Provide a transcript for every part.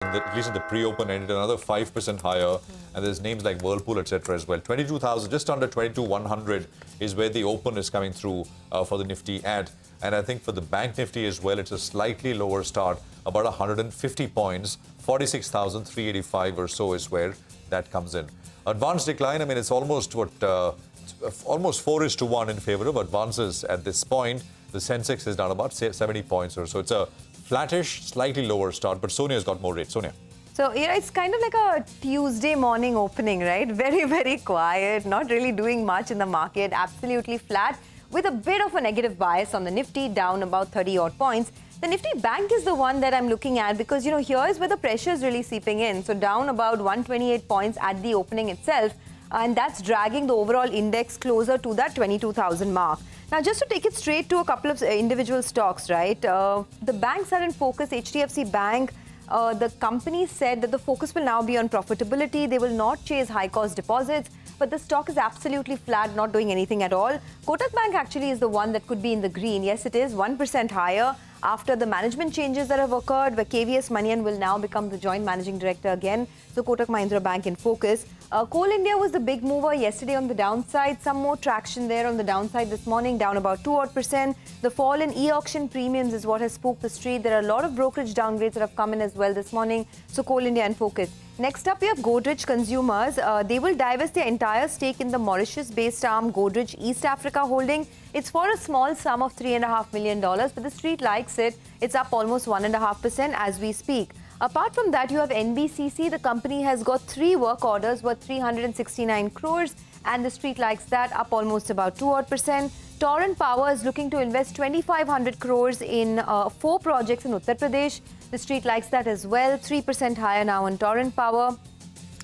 at least in the pre-open, ended another 5% higher. And there's names like Whirlpool, etc. as well. 22,000, just under 22,100 is where the open is coming through for the Nifty at. And I think for the Bank Nifty as well, it's a slightly lower start, about 150 points, 46,385 or so is where that comes in. Advanced decline, I mean, it's almost almost 4:1 in favor of advances at this point. The Sensex is down about 70 points or so. It's a flattish, slightly lower start, but Sonia's got more rate. Sonia. So, it's kind of like a Tuesday morning opening, right? Very, very quiet, not really doing much in the market, absolutely flat, with a bit of a negative bias on the Nifty, down about 30-odd points. The Nifty Bank is the one that I'm looking at because, here is where the pressure is really seeping in. So, down about 128 points at the opening itself, and that's dragging the overall index closer to that 22,000 mark. Now, just to take it straight to a couple of individual stocks, right? The banks are in focus. HDFC Bank, the company said that the focus will now be on profitability. They will not chase high-cost deposits, but the stock is absolutely flat, not doing anything at all. Kotak Bank actually is the one that could be in the green. Yes, it is 1% higher after the management changes that have occurred, where KVS Manian will now become the joint managing director again. So Kotak Mahindra Bank in focus. Coal India was the big mover yesterday on the downside. Some more traction there on the downside this morning, down about 2%. The fall in e-auction premiums is what has spooked the street. There are a lot of brokerage downgrades that have come in as well this morning. So Coal India in focus. Next up, we have Godrej Consumers. They will divest their entire stake in the Mauritius-based arm Godrej East Africa Holding. It's for a small sum of $3.5 million, but the street likes it. It's up almost 1.5% as we speak. Apart from that, you have NBCC. The company has got 3 work orders worth 369 crores, and the street likes that, up almost about 2%. Torrent Power is looking to invest 2,500 crores in 4 projects in Uttar Pradesh. The street likes that as well, 3% higher now on Torrent Power.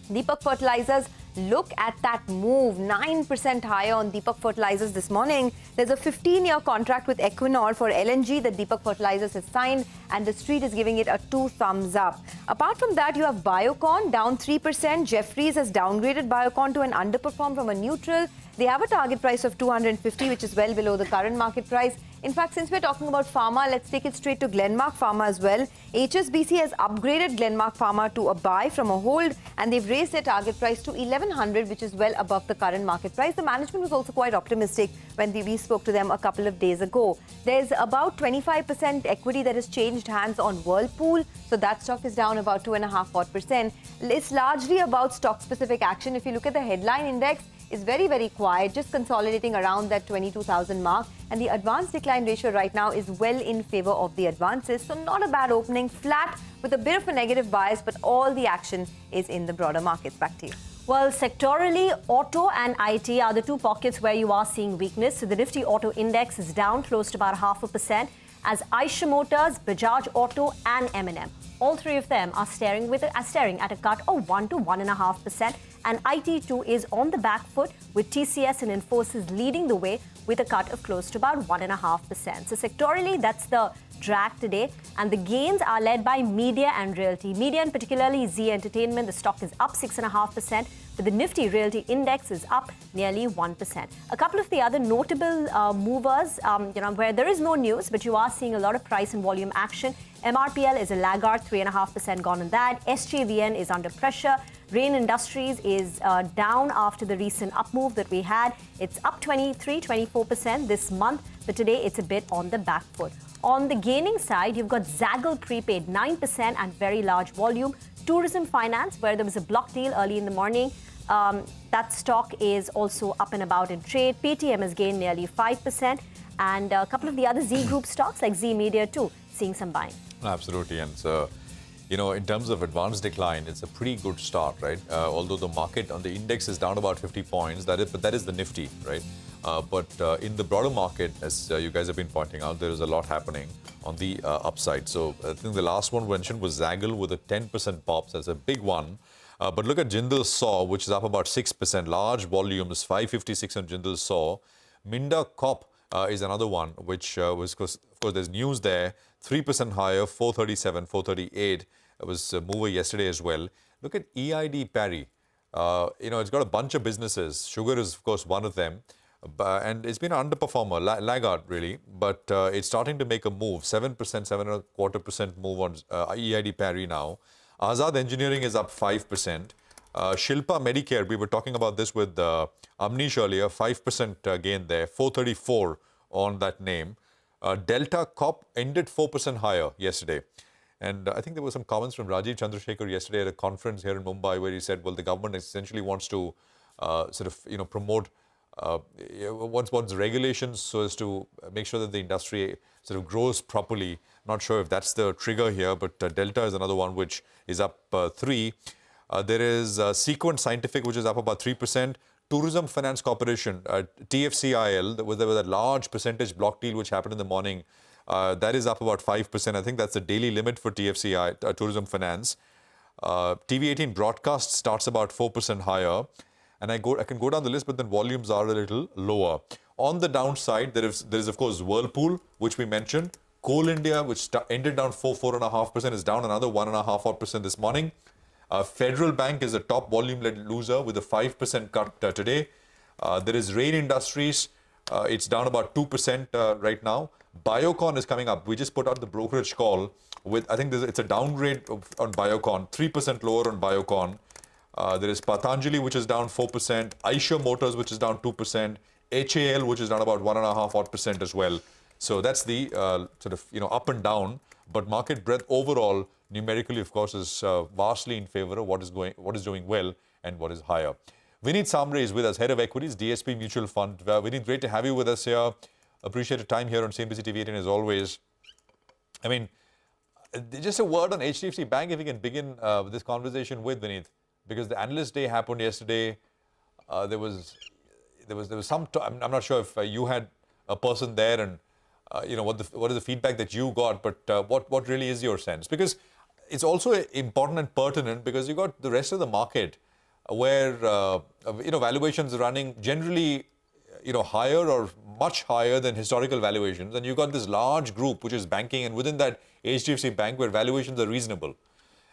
Deepak Fertilisers, look at that move, 9% higher on Deepak Fertilisers this morning. There's a 15-year contract with Equinor for LNG that Deepak Fertilisers has signed, and the street is giving it a 2 thumbs up. Apart from that, you have Biocon, down 3%. Jefferies has downgraded Biocon to an underperform from a neutral. They have a target price of 250, which is well below the current market price. In fact, since we're talking about pharma, let's take it straight to Glenmark Pharma as well. HSBC has upgraded Glenmark Pharma to a buy from a hold, and they've raised their target price to 1,100, which is well above the current market price. The management was also quite optimistic when we spoke to them a couple of days ago. There's about 25% equity that has changed hands on Whirlpool, so that stock is down about 2.5%. It's largely about stock-specific action. If you look at the headline index, it's very, very quiet, just consolidating around that 22,000 mark. And the advance decline ratio right now is well in favor of the advances. So not a bad opening, flat with a bit of a negative bias, but all the action is in the broader markets. Back to you. Well, sectorally, auto and IT are the 2 pockets where you are seeing weakness. So the Nifty Auto Index is down close to about 0.5%, as Eicher Motors, Bajaj Auto and M&M. All 3 of them are staring at a cut of 1 to 1.5%. And IT2 is on the back foot, with TCS and Infosys leading the way with a cut of close to about 1.5%. So sectorally, that's the drag today. And the gains are led by media and realty. Media, and particularly Z Entertainment, the stock is up 6.5%. But the Nifty Realty Index is up nearly 1%. A couple of the other notable movers, where there is no news, but you are seeing a lot of price and volume action. MRPL is a laggard, 3.5% gone on that. SJVN is under pressure. Rain Industries is down after the recent up move that we had. It's up 24% this month, but today it's a bit on the back foot. On the gaining side, you've got Zaggle Prepaid, 9% and very large volume. Tourism Finance, where there was a block deal early in the morning. That stock is also up and about in trade. PTM has gained nearly 5%. And a couple of the other Z Group stocks like Z Media too, seeing some buying. Absolutely. And so, in terms of advanced decline, it's a pretty good start, right? Although the market on the index is down about 50 points, but that is the Nifty, right? But in the broader market, as you guys have been pointing out, there is a lot happening on the upside. So I think the last one mentioned was Zaggle with a 10% pop. That's a big one. But look at Jindal SAW, which is up about 6%. Large volumes, 556 on Jindal SAW. Minda Corp is another one, which was, of course, there's news there. 3% higher, 437, 438. It was a mover yesterday as well. Look at EID Parry. It's got a bunch of businesses. Sugar is, of course, one of them. And it's been an underperformer, laggard really, but it's starting to make a move. 7%, 7.25% move on EID Parry now. Azad Engineering is up 5%. Shilpa Medicare, we were talking about this with Amnish earlier, 5% gain there, 434 on that name. Delta Corp ended 4% higher yesterday. And I think there were some comments from Rajiv Chandrasekhar yesterday at a conference here in Mumbai where he said, well, the government essentially wants to promote wants regulations so as to make sure that the industry sort of grows properly. Not sure if that's the trigger here, but Delta is another one which is up 3. There is Sequent Scientific, which is up about 3%. Tourism Finance Corporation, TFCIL, there was that large percentage block deal which happened in the morning. That is up about 5%. I think that's the daily limit for TFCI, Tourism Finance. TV18 Broadcast starts about 4% higher. And I can go down the list, but then volumes are a little lower. On the downside, there is of course Whirlpool, which we mentioned. Coal India, which ended down 4.5%, is down another 1.5% this morning. Federal Bank is a top volume-led loser with a 5% cut today. There is Rain Industries. It's down about 2% right now. Biocon is coming up. We just put out the brokerage call with, I think it's a downgrade on Biocon, 3% lower on Biocon. There is Patanjali, which is down 4%, Eicher Motors, which is down 2%, HAL, which is down about 1.5% as well. So that's the up and down. But market breadth overall, numerically, of course, is vastly in favor of what is doing well and what is higher. Vineet Samre is with us, Head of Equities, DSP Mutual Fund. Vineet, great to have you with us here. Appreciate your time here on CNBC-TV18 as always. I mean, just a word on HDFC Bank, if we can begin this conversation with Vineet. Because the analyst day happened yesterday, there was some. I'm not sure if you had a person there, and what is the feedback that you got. But what really is your sense? Because it's also important and pertinent because you got the rest of the market where valuations are running generally higher or much higher than historical valuations, and you got this large group which is banking, and within that HDFC Bank where valuations are reasonable.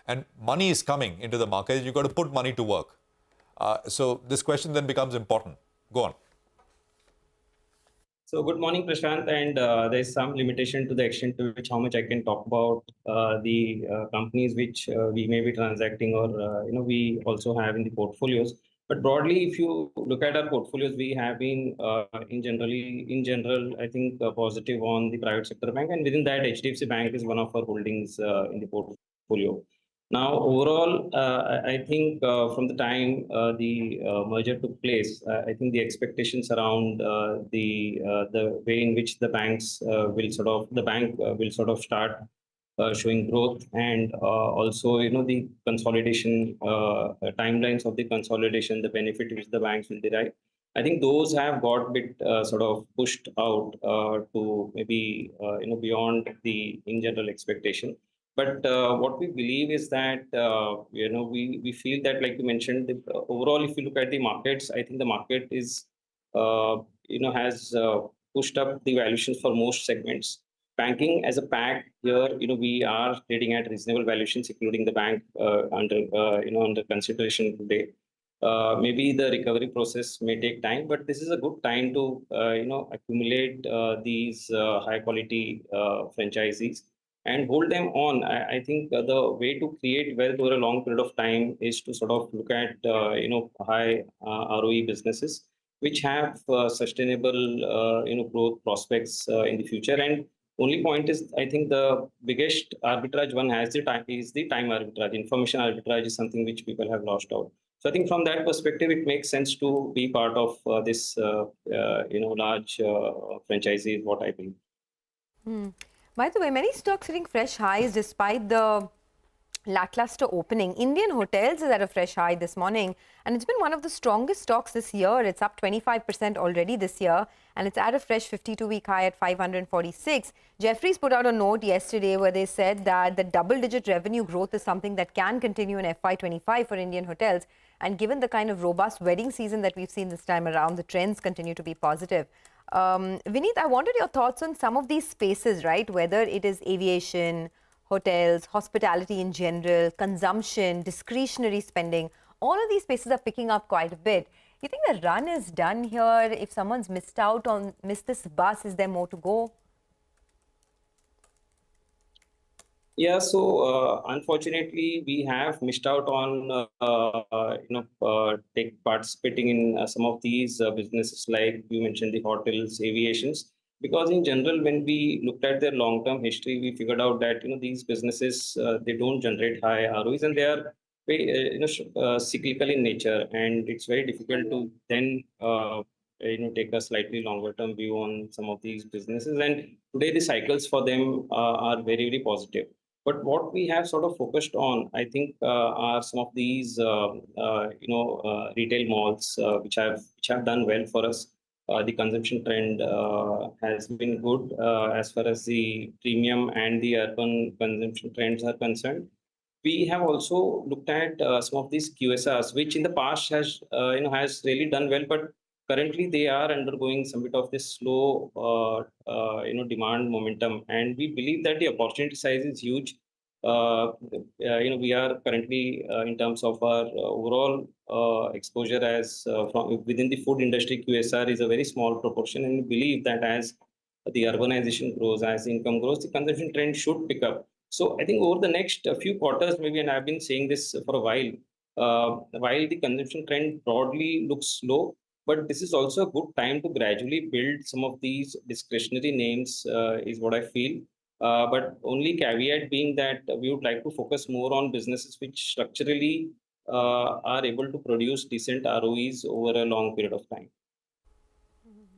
And money is coming into the market. You've got to put money to work. So this question then becomes important. Go on. So good morning, Prashant. And there's some limitation to the extent to which how much I can talk about the companies which we may be transacting or we also have in the portfolios. But broadly, if you look at our portfolios, we have been in general, I think positive on the private sector bank, and within that, HDFC Bank is one of our holdings in the portfolio. Now, overall, I think from the time the merger took place, I think the expectations around the way in which the bank will sort of start showing growth, and also the consolidation timelines of the consolidation, the benefit which the banks will derive. I think those have got a bit sort of pushed out to maybe beyond the in general expectation. But what we believe is that we feel that, like you mentioned, overall, if you look at the markets, I think the market is has pushed up the valuations for most segments. Banking as a pack here, we are trading at reasonable valuations, including the bank under consideration today. Maybe the recovery process may take time, but this is a good time to accumulate these high quality franchisees and hold them on. I think the way to create wealth over a long period of time is to sort of look at high ROE businesses which have sustainable growth prospects in the future. And only point is, I think the biggest arbitrage one has the time arbitrage. Information arbitrage is something which people have lost out. So I think from that perspective, it makes sense to be part of this large franchisee, what I believe. By the way, many stocks hitting fresh highs despite the lackluster opening. Indian Hotels is at a fresh high this morning, and it's been one of the strongest stocks this year. It's up 25% already this year, and it's at a fresh 52-week high at 546. Jefferies put out a note yesterday where they said that the double-digit revenue growth is something that can continue in FY25 for Indian Hotels. And given the kind of robust wedding season that we've seen this time around, the trends continue to be positive. Vineet, I wanted your thoughts on some of these spaces, right? Whether it is aviation, hotels, hospitality in general, consumption, discretionary spending, all of these spaces are picking up quite a bit. You think the run is done here? If someone's missed this bus, is there more to go? Yeah, so unfortunately, we have missed out on participating in some of these businesses, like you mentioned, the hotels, aviations. Because in general, when we looked at their long-term history, we figured out that these businesses they don't generate high ROEs, and they are very cyclical in nature, and it's very difficult to then take a slightly longer-term view on some of these businesses. And today, the cycles for them are very, very positive. But what we have sort of focused on, I think, are some of these, retail malls which have done well for us. The consumption trend has been good as far as the premium and the urban consumption trends are concerned. We have also looked at some of these QSRs, which in the past has really done well, but currently they are undergoing some bit of this slow demand momentum, and we believe that the opportunity size is huge. We are currently in terms of our overall exposure as from within the food industry, QSR is a very small proportion, and we believe that as the urbanization grows, as income grows, the consumption trend should pick up. So I think over the next few quarters, maybe, and I've been saying this for a while the consumption trend broadly looks slow, but this is also a good time to gradually build some of these discretionary names, is what I feel. But only caveat being that we would like to focus more on businesses which structurally are able to produce decent ROEs over a long period of time.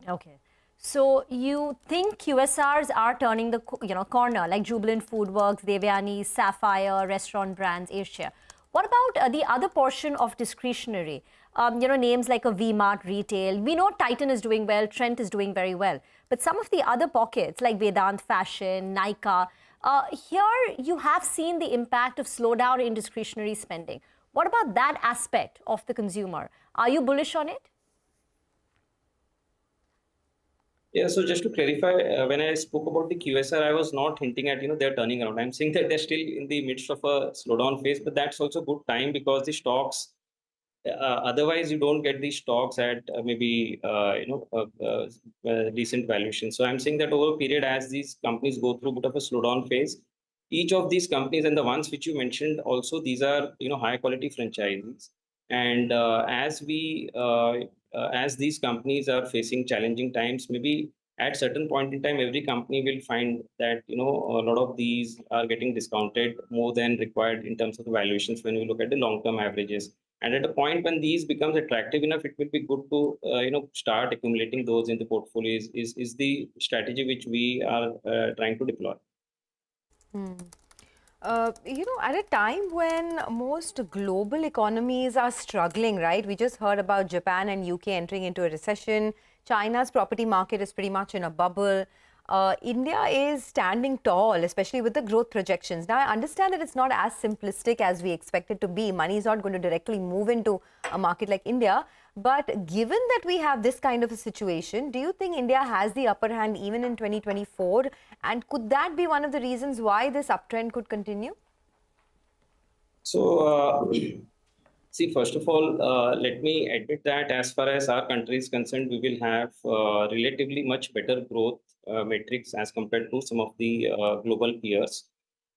Okay. So you think QSRs are turning the corner, like Jubilant Foodworks, Devyani, Sapphire, Restaurant Brands, Asia. What about the other portion of discretionary? Names like a V-Mart Retail. We know Titan is doing well, Trent is doing very well. But some of the other pockets like Vedant Fashion, Nykaa, here you have seen the impact of slowdown in discretionary spending. What about that aspect of the consumer? Are you bullish on it? Yeah, so just to clarify, when I spoke about the QSR, I was not hinting at, they're turning around. I'm saying that they're still in the midst of a slowdown phase, but that's also good time because the stocks, otherwise you don't get these stocks at maybe, decent valuation. So I'm saying that over a period, as these companies go through a bit of a slowdown phase, each of these companies and the ones which you mentioned also, these are, high quality franchises. And as these companies are facing challenging times, maybe at certain point in time, every company will find that a lot of these are getting discounted more than required in terms of the valuations when we look at the long-term averages. And at a point when these becomes attractive enough, it will be good to start accumulating those in the portfolio. Is the strategy which we are trying to deploy. At a time when most global economies are struggling, right? We just heard about Japan and UK entering into a recession. China's property market is pretty much in a bubble. India is standing tall, especially with the growth projections. Now, I understand that it's not as simplistic as we expect it to be. Money is not going to directly move into a market like India. But given that we have this kind of a situation, do you think India has the upper hand even in 2024? And could that be one of the reasons why this uptrend could continue? So, see, first of all, let me admit that as far as our country is concerned, we will have relatively much better growth metrics as compared to some of the global peers.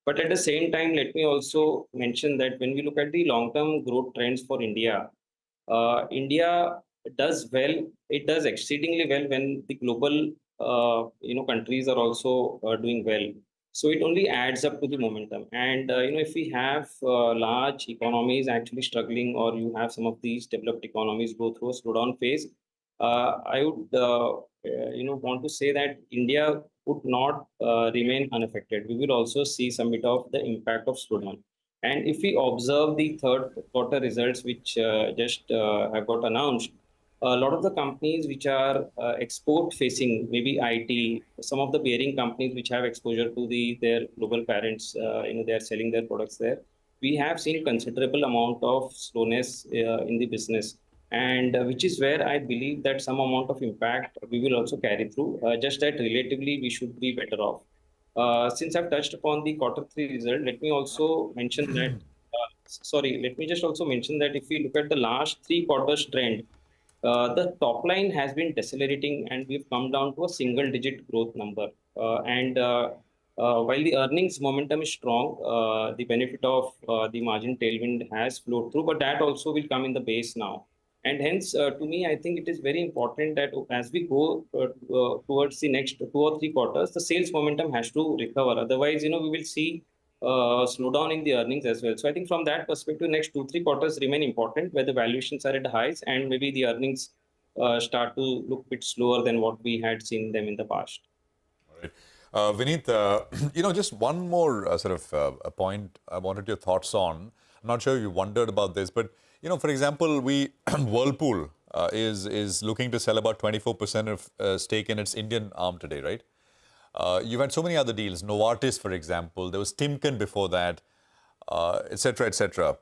But at the same time, let me also mention that when we look at the long-term growth trends for India, India does well. It does exceedingly well when the global, countries are also doing well. So it only adds up to the momentum. And if we have large economies actually struggling, or you have some of these developed economies go through a slowdown phase, I would want to say that India would not remain unaffected. We will also see some bit of the impact of slowdown. And if we observe the third quarter results, which just have got announced, a lot of the companies which are export facing, maybe IT, some of the bearing companies which have exposure to their global parents, they are selling their products there. We have seen considerable amount of slowness in the business, and which is where I believe that some amount of impact we will also carry through. Just that relatively we should be better off. Since I've touched upon the quarter three result, let me also mention that. Let me just also mention that if we look at the last 3 quarters trend, the top line has been decelerating, and we've come down to a single-digit growth number. And while the earnings momentum is strong, the benefit of the margin tailwind has flowed through, but that also will come in the base now. And hence, to me, I think it is very important that as we go towards the next 2 or 3 quarters, the sales momentum has to recover. Otherwise, we will see slowdown in the earnings as well. So I think from that perspective, next 2 3 quarters remain important, where the valuations are at highs and maybe the earnings start to look a bit slower than what we had seen them in the past. All right. Vineet, just one more a point I wanted your thoughts on. I'm not sure you wondered about this, but for example, Whirlpool is looking to sell about 24% of stake in its Indian arm today, right? You've had so many other deals, Novartis, for example. There was Timken before that, etc., etc.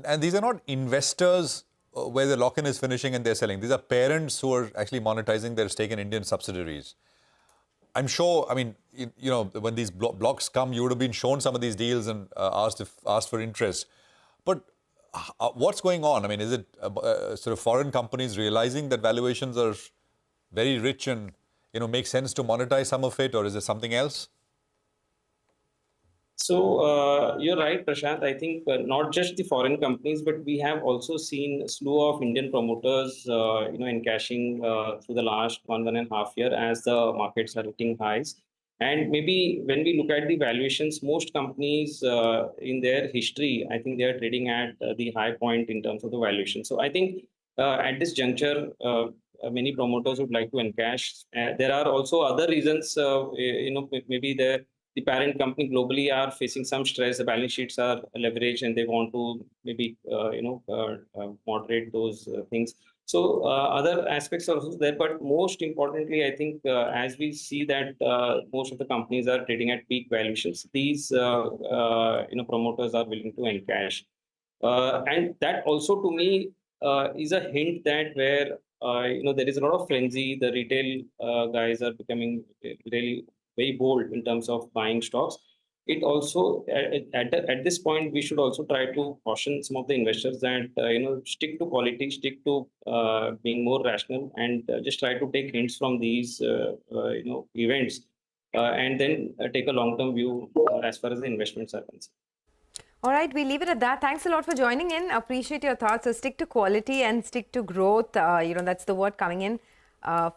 And these are not investors where the lock-in is finishing and they're selling. These are parents who are actually monetizing their stake in Indian subsidiaries. I'm sure, when these blocks come, you would have been shown some of these deals and asked for interest. But what's going on? Is it foreign companies realizing that valuations are very rich and make sense to monetize some of it, or is it something else? So you're right, Prashant. I think not just the foreign companies, but we have also seen a slew of Indian promoters, encashing through the last 1.5 years as the markets are hitting highs. And maybe when we look at the valuations, most companies in their history, I think they are trading at the high point in terms of the valuation. So I think at this juncture, many promoters would like to encash. There are also other reasons, maybe the parent company globally are facing some stress. The balance sheets are leveraged, and they want to maybe moderate those things. So other aspects are also there, but most importantly, I think as we see that most of the companies are trading at peak valuations, these promoters are willing to encash, and that also to me is a hint that where there is a lot of frenzy. The retail guys are becoming really very bold in terms of buying stocks. It also at this point we should also try to caution some of the investors that stick to quality, stick to being more rational, and just try to take hints from these events, and then take a long-term view as far as the investments are concerned. All right, we leave it at that. Thanks a lot for joining in. Appreciate your thoughts. So stick to quality and stick to growth. That's the word coming in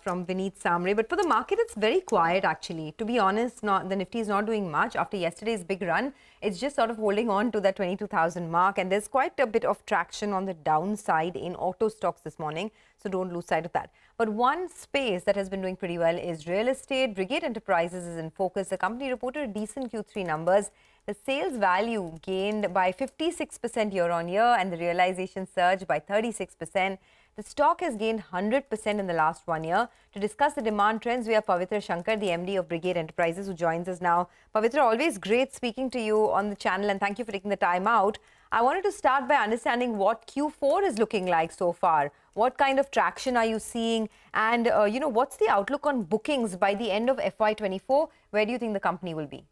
from Vineet Samre. But for the market, it's very quiet, actually. To be honest, the Nifty is not doing much after yesterday's big run. It's just sort of holding on to that 22,000 mark. And there's quite a bit of traction on the downside in auto stocks this morning. So don't lose sight of that. But one space that has been doing pretty well is real estate. Brigade Enterprises is in focus. The company reported decent Q3 numbers. The sales value gained by 56% year-on-year and the realization surged by 36%. The stock has gained 100% in the last 1 year. To discuss the demand trends, we have Pavitra Shankar, the MD of Brigade Enterprises, who joins us now. Pavitra, always great speaking to you on the channel, and thank you for taking the time out. I wanted to start by understanding what Q4 is looking like so far. What kind of traction are you seeing? And, what's the outlook on bookings by the end of FY24? Where do you think the company will be?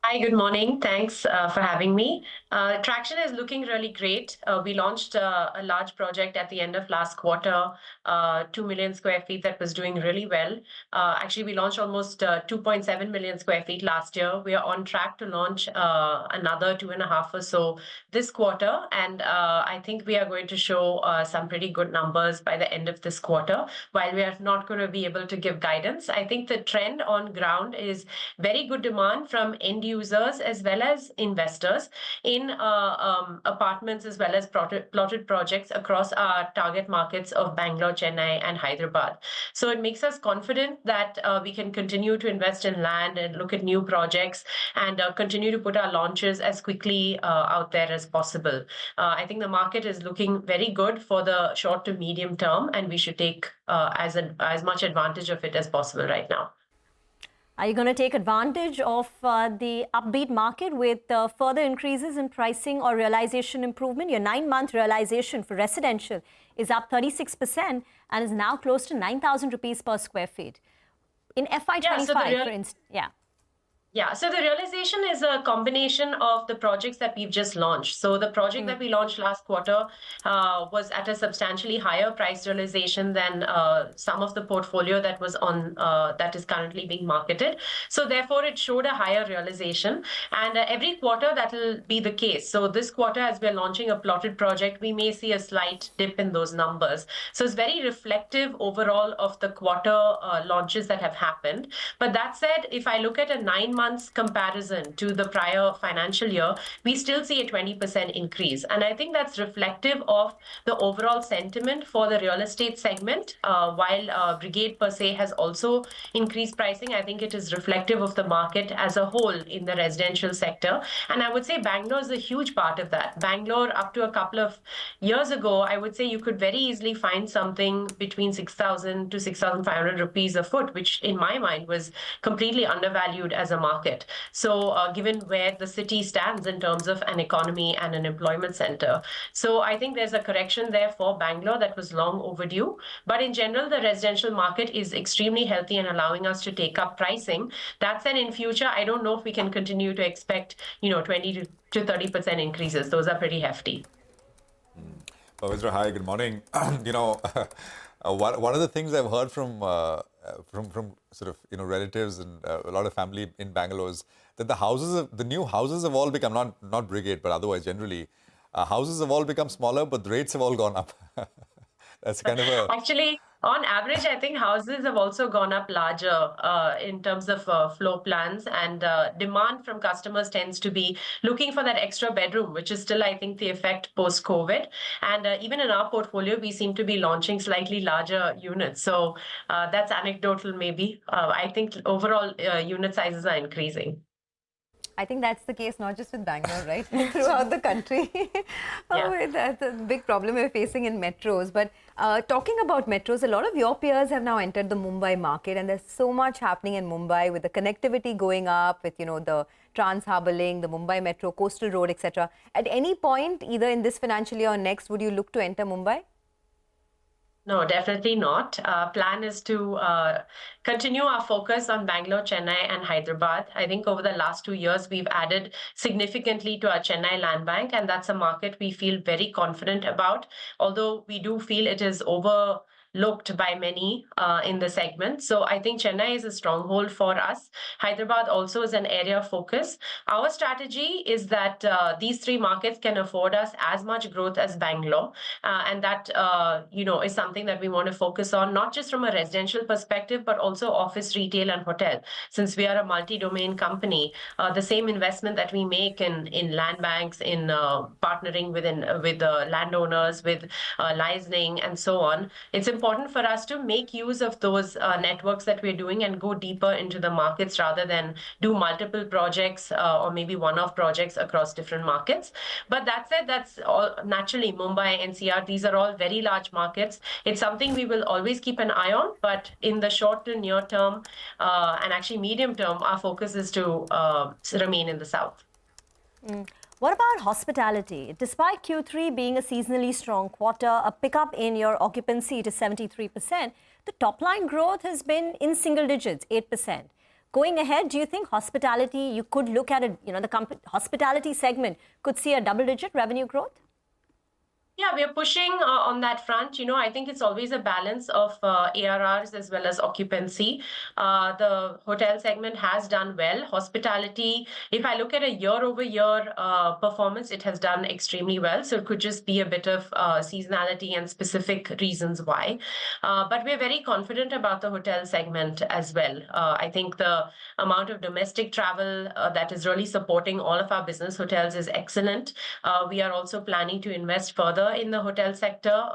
Hi, good morning. Thanks for having me. Traction is looking really great. We launched a large project at the end of last quarter, 2 million square feet, that was doing really well. Actually, we launched almost 2.7 million square feet last year. We are on track to launch another 2.5 or so this quarter. And I think we are going to show some pretty good numbers by the end of this quarter. While we are not going to be able to give guidance, I think the trend on ground is very good demand from end users as well as investors in apartments as well as plotted projects across our target markets of Bangalore, Chennai and Hyderabad. So it makes us confident that we can continue to invest in land and look at new projects and continue to put our launches as quickly out there as possible. I think the market is looking very good for the short to medium term, and we should take as much advantage of it as possible right now. Are you going to take advantage of the upbeat market with further increases in pricing or realization improvement? Your 9-month realization for residential is up 36% and is now close to 9,000 rupees per square feet. In FY25, for instance, Yeah, so the realization is a combination of the projects that we've just launched. So the project that we launched last quarter was at a substantially higher price realization than some of the portfolio that was on that is currently being marketed. So therefore, it showed a higher realization, and every quarter that will be the case. So this quarter, as we're launching a plotted project, we may see a slight dip in those numbers. So it's very reflective overall of the quarter launches that have happened. But that said, if I look at a 9 months comparison to the prior financial year, we still see a 20% increase. And I think that's reflective of the overall sentiment for the real estate segment. While Brigade per se has also increased pricing, I think it is reflective of the market as a whole in the residential sector. And I would say Bangalore is a huge part of that. Bangalore, up to a couple of years ago, I would say you could very easily find something between 6,000 to 6,500 rupees a foot, which in my mind was completely undervalued as a market. So given where the city stands in terms of an economy and an employment center. So I think there's a correction there for Bangalore that was long overdue. But in general, the residential market is extremely healthy and allowing us to take up pricing. That said, in future, I don't know if we can continue to expect, 20 to 30% increases. Those are pretty hefty. Pavitra, hi, good morning. One of the things I've heard from sort of relatives and a lot of family in Bangalore is that the new houses have all become not Brigade but otherwise generally houses have all become smaller, but the rates have all gone up. That's kind of a Actually, on average, I think houses have also gone up larger in terms of floor plans, and demand from customers tends to be looking for that extra bedroom, which is still, I think, the effect post-COVID. And even in our portfolio, we seem to be launching slightly larger units. So that's anecdotal, maybe. I think overall unit sizes are increasing. I think that's the case not just with Bangalore, right? Throughout the country. That's a big problem we're facing in metros. But talking about metros, a lot of your peers have now entered the Mumbai market, and there's so much happening in Mumbai with the connectivity going up, with the Trans Harbour Link, the Mumbai Metro, Coastal Road, etc. At any point, either in this financial year or next, would you look to enter Mumbai? No, definitely not. Plan is to continue our focus on Bangalore, Chennai, and Hyderabad. I think over the last 2 years, we've added significantly to our Chennai land bank, and that's a market we feel very confident about, although we do feel it is overlooked by many in the segment. So I think Chennai is a stronghold for us. Hyderabad also is an area of focus. Our strategy is that these three markets can afford us as much growth as Bangalore. And that, is something that we want to focus on, not just from a residential perspective, but also office, retail, and hotel. Since we are a multi-domain company, the same investment that we make in land banks, in partnering with landowners, with licensing, and so on, it's important for us to make use of those networks that we're doing and go deeper into the markets rather than do multiple projects or maybe one-off projects across different markets. But that said, that's all naturally Mumbai, NCR, these are all very large markets. It's something we will always keep an eye on, but in the short to near term and actually medium term, our focus is to remain in the south. What about hospitality? Despite Q3 being a seasonally strong quarter, a pickup in your occupancy to 73%, the top line growth has been in single digits, 8%. Going ahead, do you think hospitality, you could look at it, the hospitality segment could see a double-digit revenue growth? Yeah, we are pushing on that front. I think it's always a balance of ARRs as well as occupancy. The hotel segment has done well. Hospitality, if I look at a year-over-year performance, it has done extremely well. So it could just be a bit of seasonality and specific reasons why. But we're very confident about the hotel segment as well. I think the amount of domestic travel that is really supporting all of our business hotels is excellent. We are also planning to invest further in the hotel sector.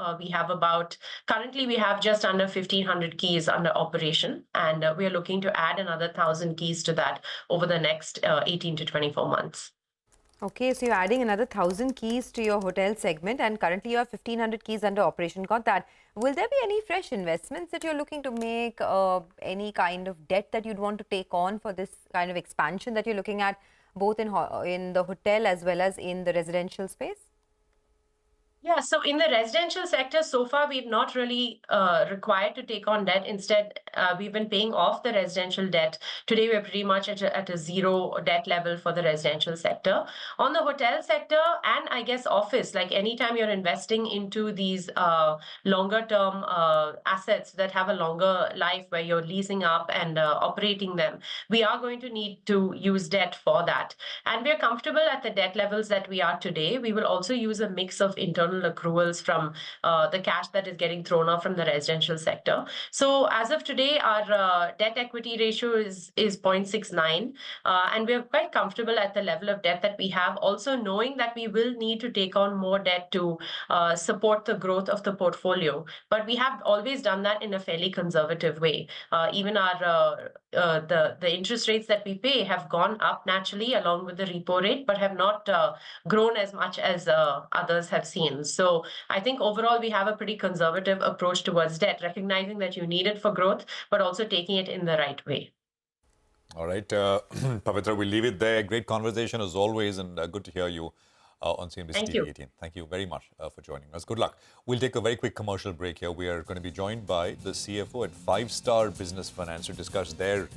Currently we have just under 1,500 keys under operation, and we are looking to add another 1,000 keys to that over the next 18 to 24 months. Okay, so you're adding another 1,000 keys to your hotel segment, and currently you have 1,500 keys under operation. Got that. Will there be any fresh investments that you're looking to make, any kind of debt that you'd want to take on for this kind of expansion that you're looking at, both in the hotel as well as in the residential space? Yeah, so in the residential sector, so far, we've not really required to take on debt. Instead, we've been paying off the residential debt. Today, we're pretty much at a zero debt level for the residential sector. On the hotel sector and I guess office, like anytime you're investing into these longer term assets that have a longer life where you're leasing up and operating them, we are going to need to use debt for that. And we're comfortable at the debt levels that we are today. We will also use a mix of internal accruals from the cash that is getting thrown off from the residential sector. So as of today, our debt equity ratio is 0.69, and we're quite comfortable at the level of debt that we have, also knowing that we will need to take on more debt to support the growth of the portfolio. But we have always done that in a fairly conservative way. Even our the interest rates that we pay have gone up naturally along with the repo rate, but have not grown as much as others have seen. So I think overall we have a pretty conservative approach towards debt, recognizing that you need it for growth, but also taking it in the right way. All right, Pavitra, we'll leave it there. Great conversation as always, and good to hear you on CNBC-TV18. Thank you very much for joining us. Good luck. We'll take a very quick commercial break here. We are going to be joined by the CFO at 5-Star Business Finance to discuss their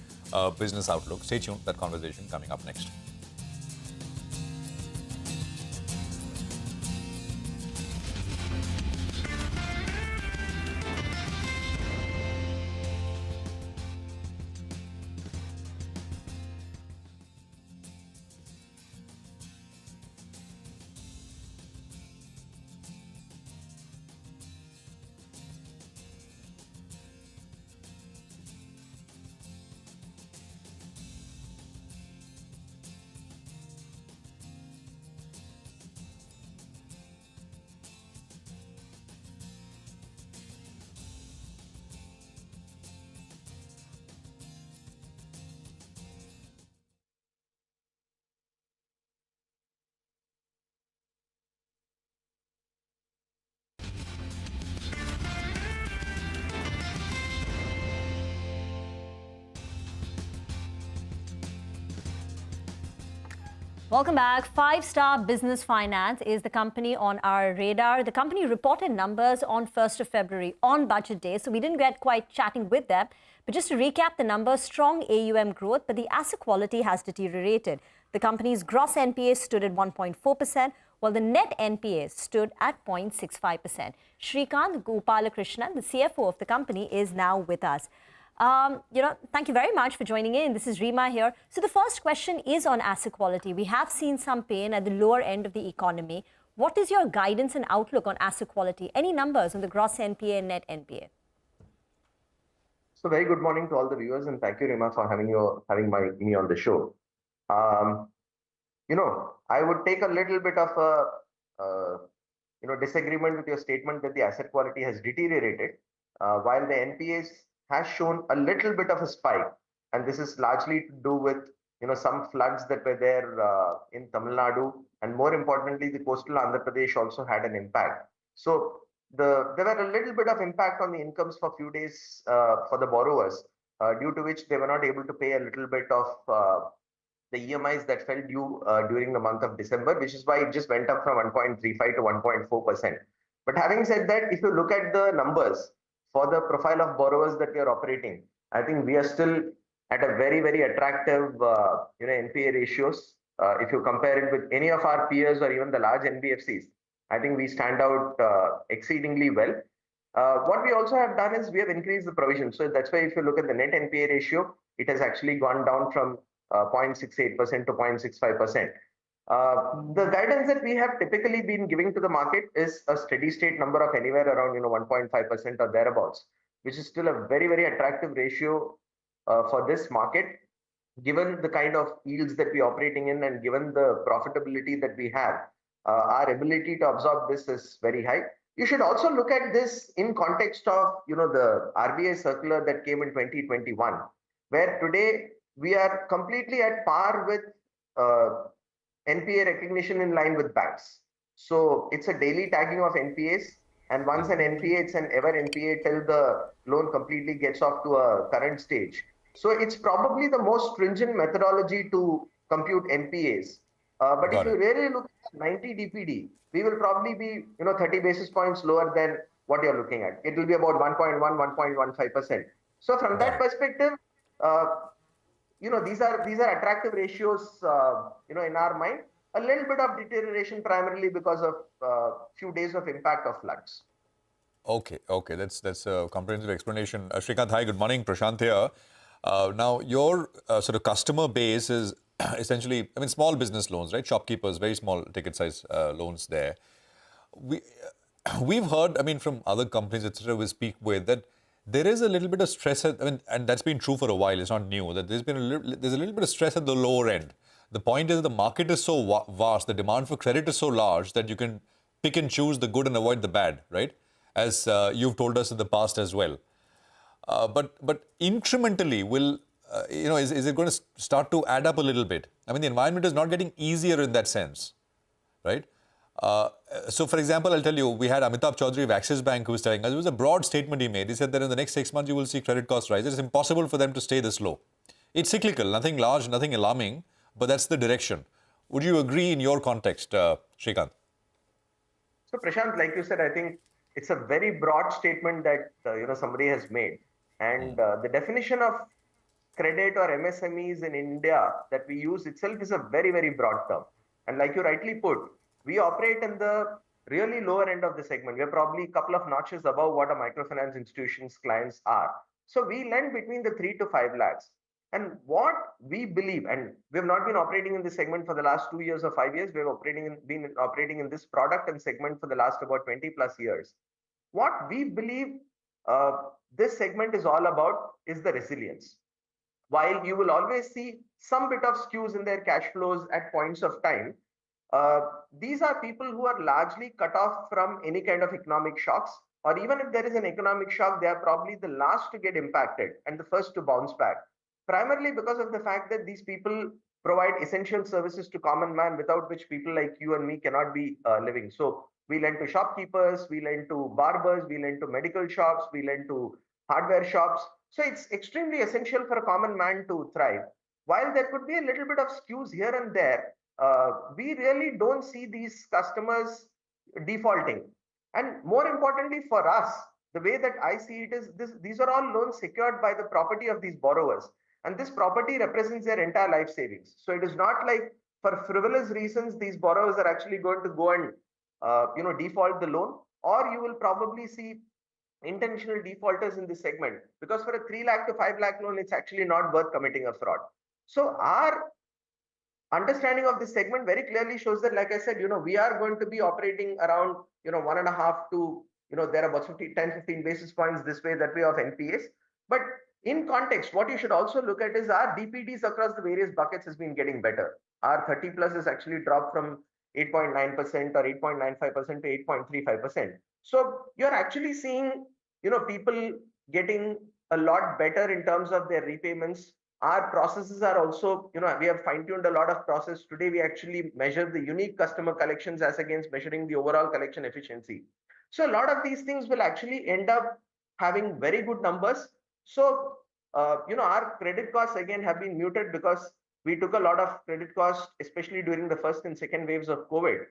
business outlook. Stay tuned. That conversation coming up next. Welcome back. 5-Star Business Finance is the company on our radar. The company reported numbers on 1st of February on budget day, so we didn't get quite chatting with them. But just to recap the numbers, strong AUM growth, but the asset quality has deteriorated. The company's gross NPA stood at 1.4%, while the net NPA stood at 0.65%. Shrikant Gopalakrishnan, the CFO of the company, is now with us. Thank you very much for joining in. This is Rima here. So the first question is on asset quality. We have seen some pain at the lower end of the economy. What is your guidance and outlook on asset quality? Any numbers on the gross NPA and net NPA? So very good morning to all the viewers, and thank you, Rima, for having me on the show. I would take a little bit of a disagreement with your statement that the asset quality has deteriorated, while the NPAs has shown a little bit of a spike, and this is largely to do with some floods that were there in Tamil Nadu, and more importantly, the coastal Andhra Pradesh also had an impact. So there were a little bit of impact on the incomes for a few days for the borrowers, due to which they were not able to pay a little bit of the EMIs that fell due during the month of December, which is why it just went up from 1.35 to 1.4%. But having said that, if you look at the numbers for the profile of borrowers that we are operating, I think we are still at a very, very attractive NPA ratios. If you compare it with any of our peers or even the large NBFCs, I think we stand out exceedingly well. What we also have done is we have increased the provision. So that's why if you look at the net NPA ratio, it has actually gone down from 0.68% to 0.65%. The guidance that we have typically been giving to the market is a steady state number of anywhere around 1.5% or thereabouts, which is still a very, very attractive ratio for this market, given the kind of yields that we are operating in and given the profitability that we have. Our ability to absorb this is very high. You should also look at this in context of the RBI circular that came in 2021, where today we are completely at par with NPA recognition in line with banks. So it's a daily tagging of NPAs, and once an NPA, it's an ever NPA till the loan completely gets off to a current stage. So it's probably the most stringent methodology to compute NPAs. But if you really look at 90 DPD, we will probably be 30 basis points lower than what you're looking at. It will be about 1.1, 1.15%. So from that perspective, these are attractive ratios, in our mind. A little bit of deterioration primarily because of few days of impact of floods. Okay, that's a comprehensive explanation. Srikanth, hi, good morning. Prashant here. Now, your sort of customer base is essentially, small business loans, right? Shopkeepers, very small ticket size loans there. We've heard, from other companies, etc., we speak with, that there is a little bit of stress, and that's been true for a while. It's not new. That there's a little bit of stress at the lower end. The point is the market is so vast, the demand for credit is so large that you can pick and choose the good and avoid the bad, right? As you've told us in the past as well. But incrementally, is it going to start to add up a little bit? The environment is not getting easier in that sense, right? So, for example, I'll tell you, we had Amitabh Chaudhary of Axis Bank who was telling us, it was a broad statement he made. He said that in the next 6 months, you will see credit costs rise. It's impossible for them to stay this low. It's cyclical, nothing large, nothing alarming, but that's the direction. Would you agree in your context, Srikanth? So, Prashant, like you said, I think it's a very broad statement that somebody has made, and the definition of credit or MSMEs in India that we use itself is a very, very broad term. And like you rightly put, we operate in the really lower end of the segment. We're probably a couple of notches above what a microfinance institution's clients are. So we lend between the 3 to 5 lakhs. And what we believe, and we have not been operating in this segment for the last 2 years or 5 years, we have been operating in this product and segment for the last about 20 plus years. What we believe this segment is all about is the resilience. While you will always see some bit of skews in their cash flows at points of time, these are people who are largely cut off from any kind of economic shocks, or even if there is an economic shock, they are probably the last to get impacted and the first to bounce back. Primarily because of the fact that these people provide essential services to common man, without which people like you and me cannot be living. So we lend to shopkeepers, we lend to barbers, we lend to medical shops, we lend to hardware shops. So it's extremely essential for a common man to thrive. While there could be a little bit of skews here and there, we really don't see these customers defaulting. And more importantly for us, the way that I see it is these are all loans secured by the property of these borrowers. And this property represents their entire life savings. So it is not like for frivolous reasons, these borrowers are actually going to go and default the loan, or you will probably see intentional defaulters in this segment, because for a 3 lakh to 5 lakh loan, it's actually not worth committing a fraud. So our understanding of this segment very clearly shows that, like I said, we are going to be operating around 1.5 to there are about 10-15 basis points this way, that way of NPAs. But in context, what you should also look at is our DPDs across the various buckets has been getting better. Our 30 plus has actually dropped from 8.9% or 8.95% to 8.35%. So you're actually seeing, people getting a lot better in terms of their repayments. Our processes are also, we have fine-tuned a lot of process. Today, we actually measure the unique customer collections as against measuring the overall collection efficiency. So a lot of these things will actually end up having very good numbers. So, our credit costs again have been muted because we took a lot of credit costs, especially during the first and second waves of COVID.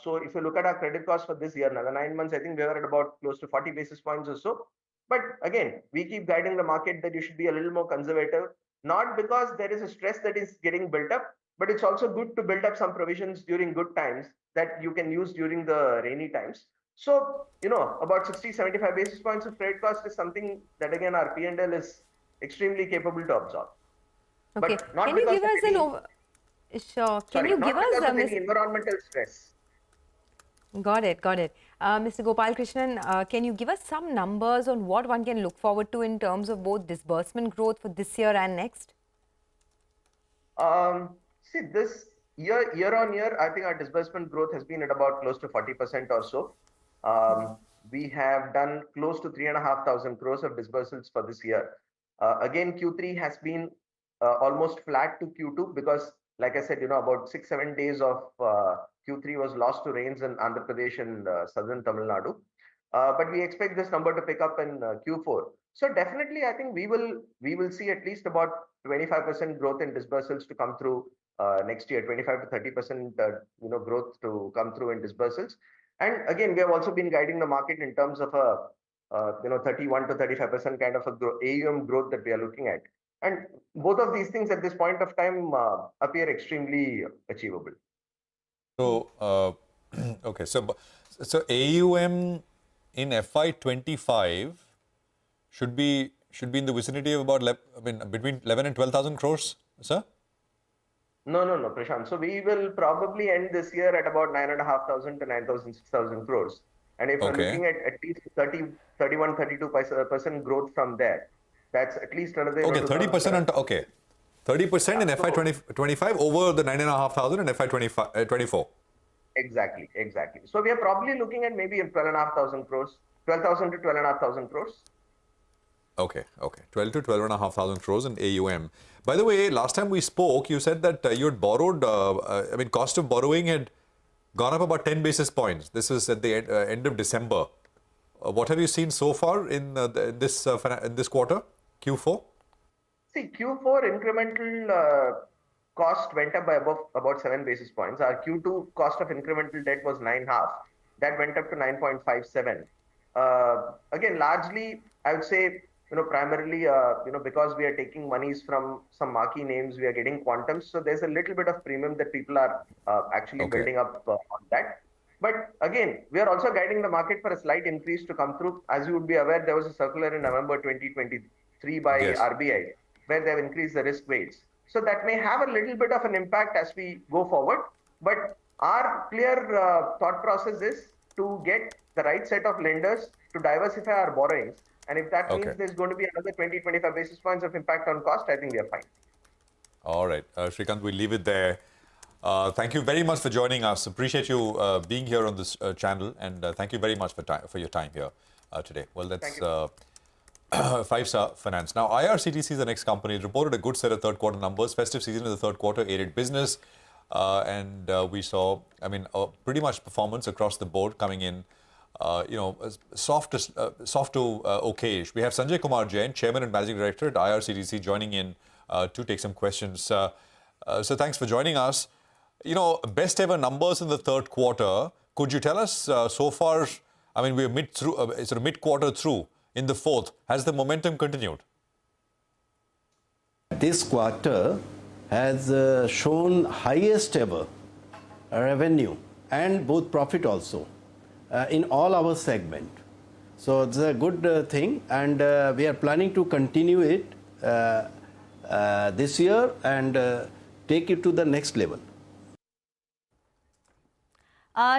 So if you look at our credit costs for this year, now the 9 months, I think we were at about close to 40 basis points or so. But again, we keep guiding the market that you should be a little more conservative, not because there is a stress that is getting built up, but it's also good to build up some provisions during good times that you can use during the rainy times. So, about 60-75 basis points of credit cost is something that, again, our P&L is extremely capable to absorb. Okay. But not Can you give us any, Sure. Can sorry, you not give us because of any environmental stress. Got it. Mr. Gopal Krishnan, can you give us some numbers on what one can look forward to in terms of both disbursement growth for this year and next? See, this year on year, I think our disbursement growth has been at about close to 40% or so. We have done close to 3,500 crores of disbursements for this year. Again, Q3 has been almost flat to Q2 because, like I said, about 6-7 days of Q3 was lost to rains in Andhra Pradesh and southern Tamil Nadu. But we expect this number to pick up in Q4. So definitely, I think we will see at least about 25% growth in disbursements to come through next year, 25 to 30% growth to come through in disbursements. And again, we have also been guiding the market in terms of a 31 to 35% kind of a AUM growth that we are looking at. And both of these things at this point of time appear extremely achievable. So, okay, so AUM in FY25 should be in the vicinity of about between 11 and 12,000 crores, sir? No, Prashant. So we will probably end this year at about 9,500 to 9,600 crores. And if we're looking at least 31, 32% growth from there, that's at least another... Okay, 30% okay. 30% in FY25 over the 9,500 in FY24. Exactly. So we are probably looking at maybe 12,500 crores, 12,000 to 12,500 crores. Okay. 12 to 12,500 crores in AUM. By the way, last time we spoke, you said that you had borrowed, cost of borrowing had gone up about 10 basis points. This is at the end of December. What have you seen so far in this quarter, Q4? See, Q4 incremental cost went up by about 7 basis points. Our Q2 cost of incremental debt was 9.5. That went up to 9.57. Again, largely, I would say, primarily, because we are taking monies from some marquee names, we are getting quantums. So there's a little bit of premium that people are actually building up on that. But again, we are also guiding the market for a slight increase to come through. As you would be aware, there was a circular in November 2023 by RBI, where they have increased the risk weights. So that may have a little bit of an impact as we go forward. But our clear thought process is to get the right set of lenders to diversify our borrowings. And if that means there's going to be another 20-25 basis points of impact on cost, I think we are fine. All right. Srikanth, we'll leave it there. Thank you very much for joining us. Appreciate you being here on this channel. And thank you very much for your time here today. Well, that's 5-Star Finance. Now, IRCTC is the next company. It reported a good set of third quarter numbers. Festive season in the third quarter aided business. And we saw, pretty much performance across the board coming in. Soft to okayish. We have Sanjay Kumar Jain, Chairman and Managing Director at IRCTC, joining in to take some questions. So thanks for joining us. Best ever numbers in the third quarter. Could you tell us so far? We're mid-quarter through in the fourth. Has the momentum continued? This quarter has shown highest ever revenue and both profit also. In all our segment. So it's a good thing, and we are planning to continue it this year and take it to the next level.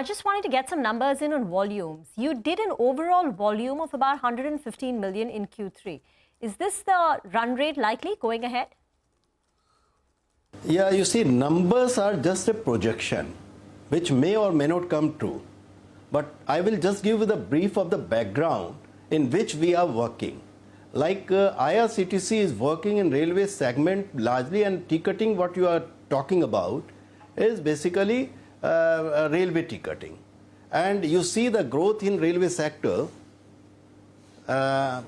Just wanted to get some numbers in on volumes. You did an overall volume of about 115 million in Q3. Is this the run rate likely going ahead? Yeah, you see, numbers are just a projection, which may or may not come true. But I will just give you the brief of the background in which we are working. Like IRCTC is working in railway segment largely, and ticketing, what you are talking about, is basically railway ticketing. And you see the growth in railway sector, and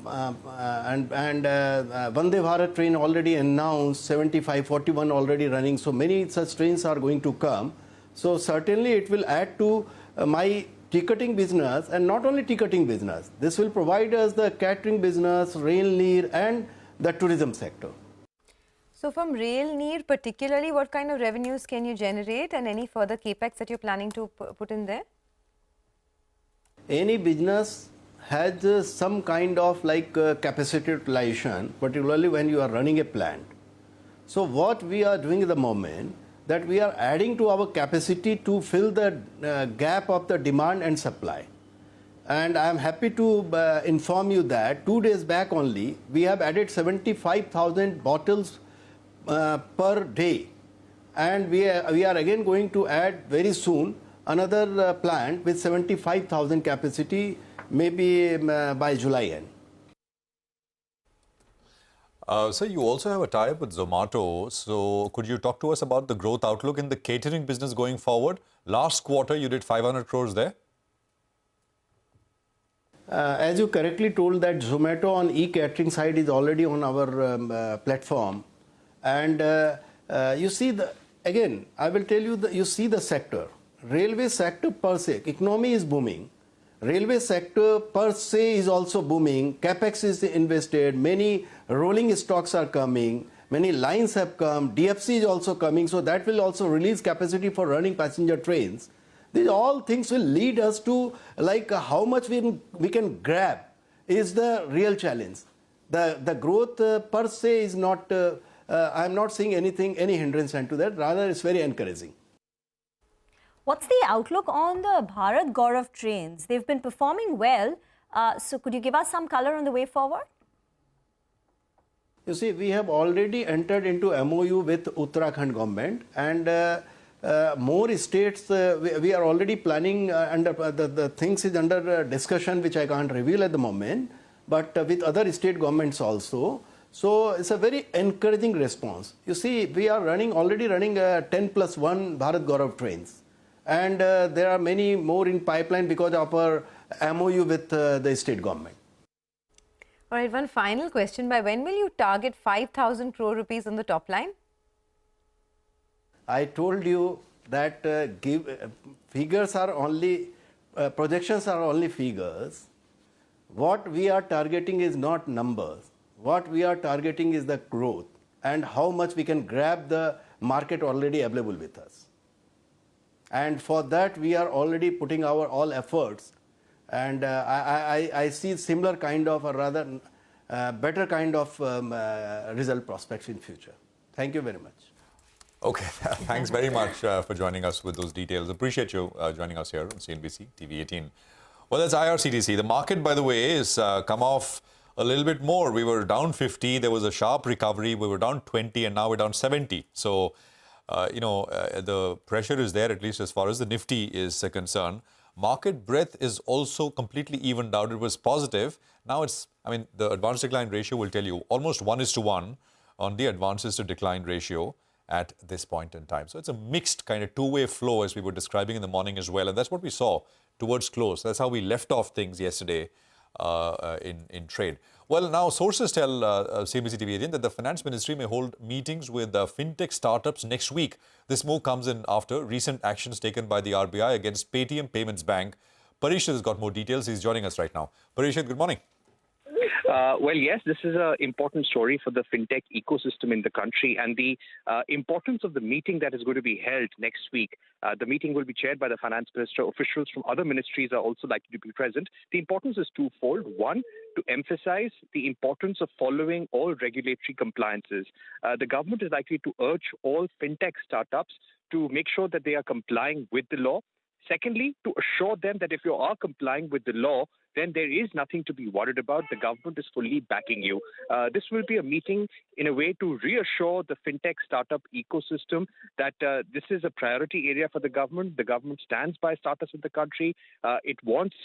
Vande Bharat train already announced, 75-41 already running. So many such trains are going to come. So certainly it will add to my ticketing business, and not only ticketing business. This will provide us the catering business, rail near, and the tourism sector. So from rail near particularly, what kind of revenues can you generate, and any further capex that you're planning to put in there? Any business has some kind of capacity utilization, particularly when you are running a plant. So what we are doing at the moment, that we are adding to our capacity to fill the gap of the demand and supply. And I am happy to inform you that 2 days back only, we have added 75,000 bottles per day. And we are again going to add very soon another plant with 75,000 capacity, maybe by July end. So you also have a tie-up with Zomato. So could you talk to us about the growth outlook in the catering business going forward? Last quarter, you did 500 crores there. As you correctly told, that Zomato on e-catering side is already on our platform. And you see, I will tell you, you see the sector. Railway sector per se, economy is booming. Railway sector per se is also booming. Capex is invested. Many rolling stocks are coming. Many lines have come. DFC is also coming. So that will also release capacity for running passenger trains. These all things will lead us to like how much we can grab is the real challenge. The growth per se is not, I'm not seeing any hindrance to that. Rather, it's very encouraging. What's the outlook on the Bharat Gaurav trains? They've been performing well. So could you give us some color on the way forward? You see, we have already entered into MOU with Uttarakhand government, and more states, we are already planning, under the things is under discussion, which I can't reveal at the moment, but with other state governments also. So it's a very encouraging response. You see, we are already running 10+1 Bharat Gaurav trains. And there are many more in pipeline because of our MOU with the state government. All right, one final question. By when will you target 5,000 crore rupees on the top line? I told you that figures are only, projections are only figures. What we are targeting is not numbers. What we are targeting is the growth and how much we can grab the market already available with us. And for that, we are already putting our all efforts. And I see similar kind of, or rather better kind of result prospects in future. Thank you very much. Okay, thanks very much for joining us with those details. Appreciate you joining us here on CNBC-TV18. Well, that's IRCTC. The market, by the way, is come off a little bit more. We were down 50. There was a sharp recovery. We were down 20, and now we're down 70. So, the pressure is there, at least as far as the Nifty is concerned. Market breadth is also completely evened out. It was positive. Now it's, the advance decline ratio will tell you almost 1:1 on the advances to decline ratio at this point in time. So it's a mixed kind of two-way flow, as we were describing in the morning as well. And that's what we saw towards close. That's how we left off things yesterday in trade. Well, now sources tell CNBC-TV18 that the Finance Ministry may hold meetings with fintech startups next week. This move comes in after recent actions taken by the RBI against Paytm Payments Bank. Parishad has got more details. He's joining us right now. Parishad, good morning. Well, yes, this is an important story for the fintech ecosystem in the country, and the importance of the meeting that is going to be held next week. The meeting will be chaired by the finance minister. Officials from other ministries are also likely to be present. The importance is twofold. One, to emphasize the importance of following all regulatory compliances. The government is likely to urge all fintech startups to make sure that they are complying with the law. Secondly, to assure them that if you are complying with the law, then there is nothing to be worried about. The government is fully backing you. This will be a meeting in a way to reassure the fintech startup ecosystem that this is a priority area for the government. The government stands by startups in the country. It wants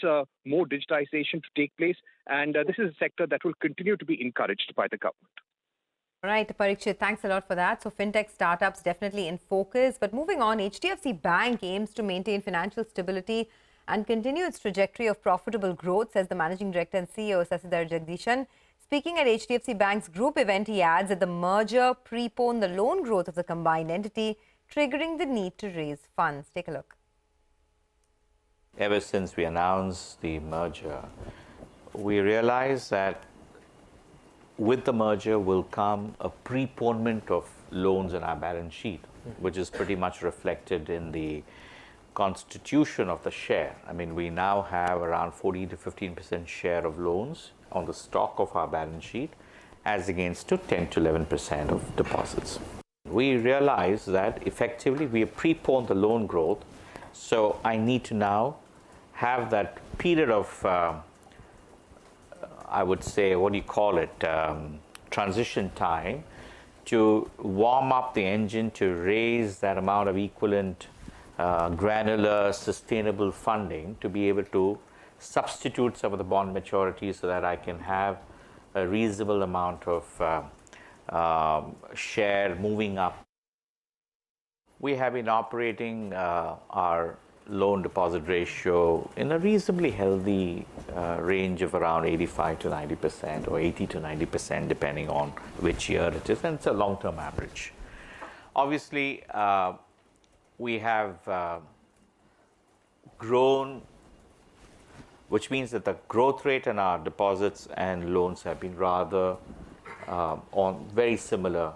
more digitization to take place. And this is a sector that will continue to be encouraged by the government. All right, Parikshit, thanks a lot for that. So fintech startups definitely in focus. But moving on, HDFC Bank aims to maintain financial stability and continue its trajectory of profitable growth, says the Managing Director and CEO, Sasidhar Jagdishan. Speaking at HDFC Bank's group event, he adds that the merger preponed the loan growth of the combined entity, triggering the need to raise funds. Take a look. Ever since we announced the merger, we realized that with the merger will come a preponement of loans on our balance sheet, which is pretty much reflected in the constitution of the share. We now have around 14 to 15% share of loans on the stock of our balance sheet, as against to 10 to 11% of deposits. We realize that effectively we have preponed the loan growth, so I need to now have that period of I would say, transition time to warm up the engine to raise that amount of equivalent granular sustainable funding to be able to substitute some of the bond maturities so that I can have a reasonable amount of share moving up. We have been operating our loan deposit ratio in a reasonably healthy range of around 85 to 90% or 80 to 90% depending on which year it is, and it's a long-term average. Obviously, we have grown which means that the growth rate in our deposits and loans have been rather on very similar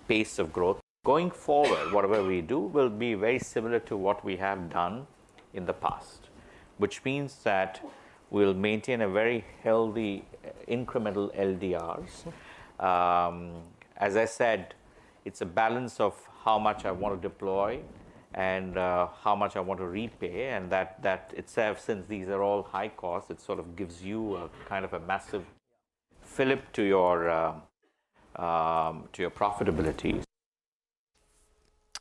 pace of growth. Going forward, whatever we do will be very similar to what we have done in the past, which means that we'll maintain a very healthy incremental LDRs. As I said, it's a balance of how much I want to deploy and how much I want to repay, and that itself, since these are all high costs, it sort of gives you a kind of a massive fillip to your profitability.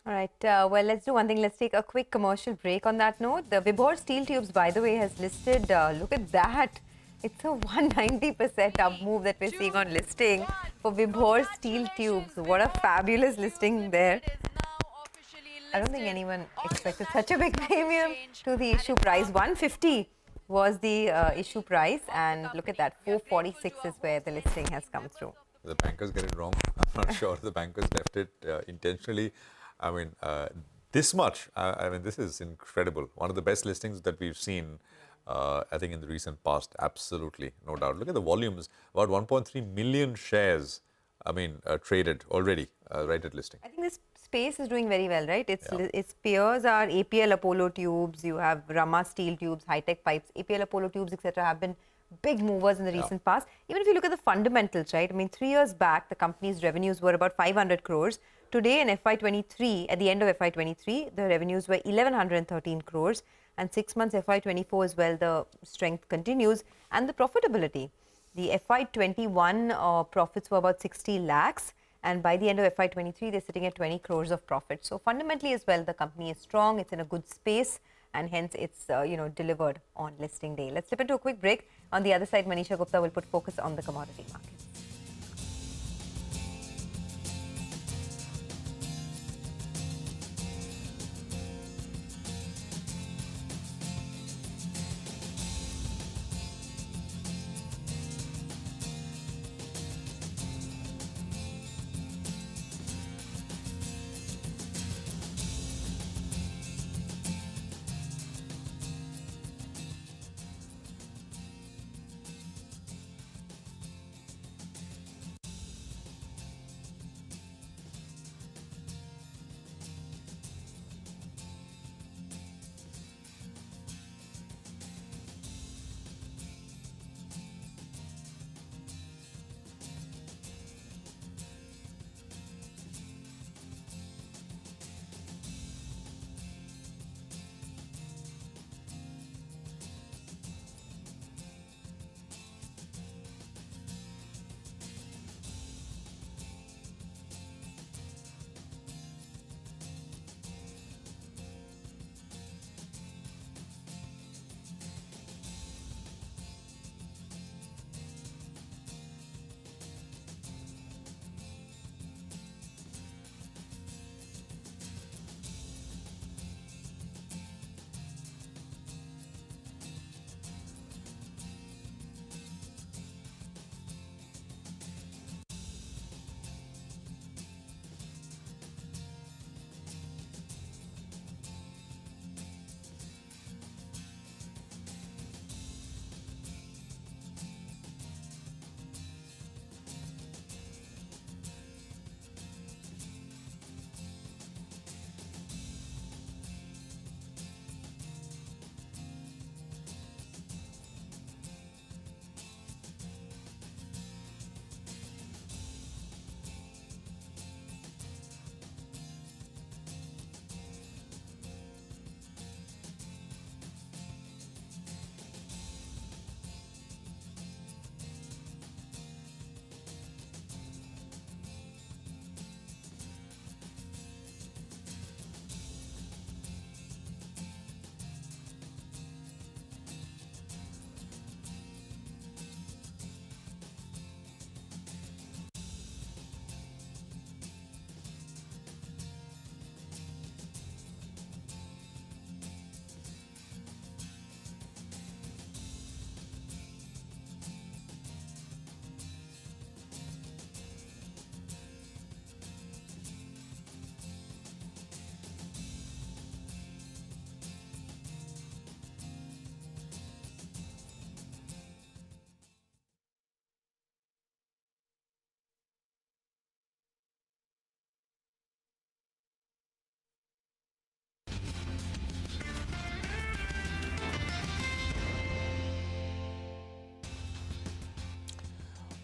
All right, well, let's do one thing. Let's take a quick commercial break on that note. The Vibhor Steel Tubes, by the way, has listed, look at that. It's a 190% up move that we're seeing on listing for Vibhor Steel Tubes. What a fabulous listing there. I don't think anyone expected such a big premium to the issue price. 150 was the issue price, and look at that, 446 is where the listing has come through. The bankers get it wrong. I'm not sure the bankers left it intentionally. I mean, this much, I mean, this is incredible. One of the best listings that we've seen, I think, in the recent past. Absolutely, no doubt. Look at the volumes, about 1.3 million shares, I mean, traded already right at listing. I think this space is doing very well, right? Its peers are APL Apollo Tubes, you have Rama Steel Tubes, High-Tech Pipes, APL Apollo Tubes, etc. have been big movers in the recent past. Even if you look at the fundamentals, right? I mean, 3 years back, the company's revenues were about 500 crores. Today in FY23, at the end of FY23, the revenues were 1113 crores, and 6 months FY24 as well, the strength continues, and the profitability. The FY21 profits were about 60 lakhs, and by the end of FY23, they're sitting at 20 crores of profit. So fundamentally as well, the company is strong, it's in a good space, and hence it's delivered on listing day. Let's slip into a quick break. On the other side, Manisha Gupta will put focus on the commodity markets.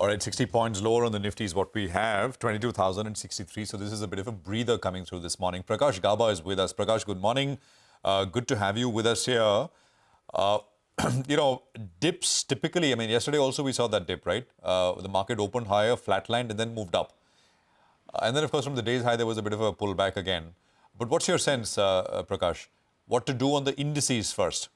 All right, 60 points lower on the Nifty is what we have, 22,063. So this is a bit of a breather coming through this morning. Prakash Gaba is with us. Prakash, good morning. Good to have you with us here. Dips typically, yesterday also we saw that dip, right? The market opened higher, flatlined, and then moved up. And then, of course, from the day's high, there was a bit of a pullback again. But what's your sense, Prakash? What to do on the indices first?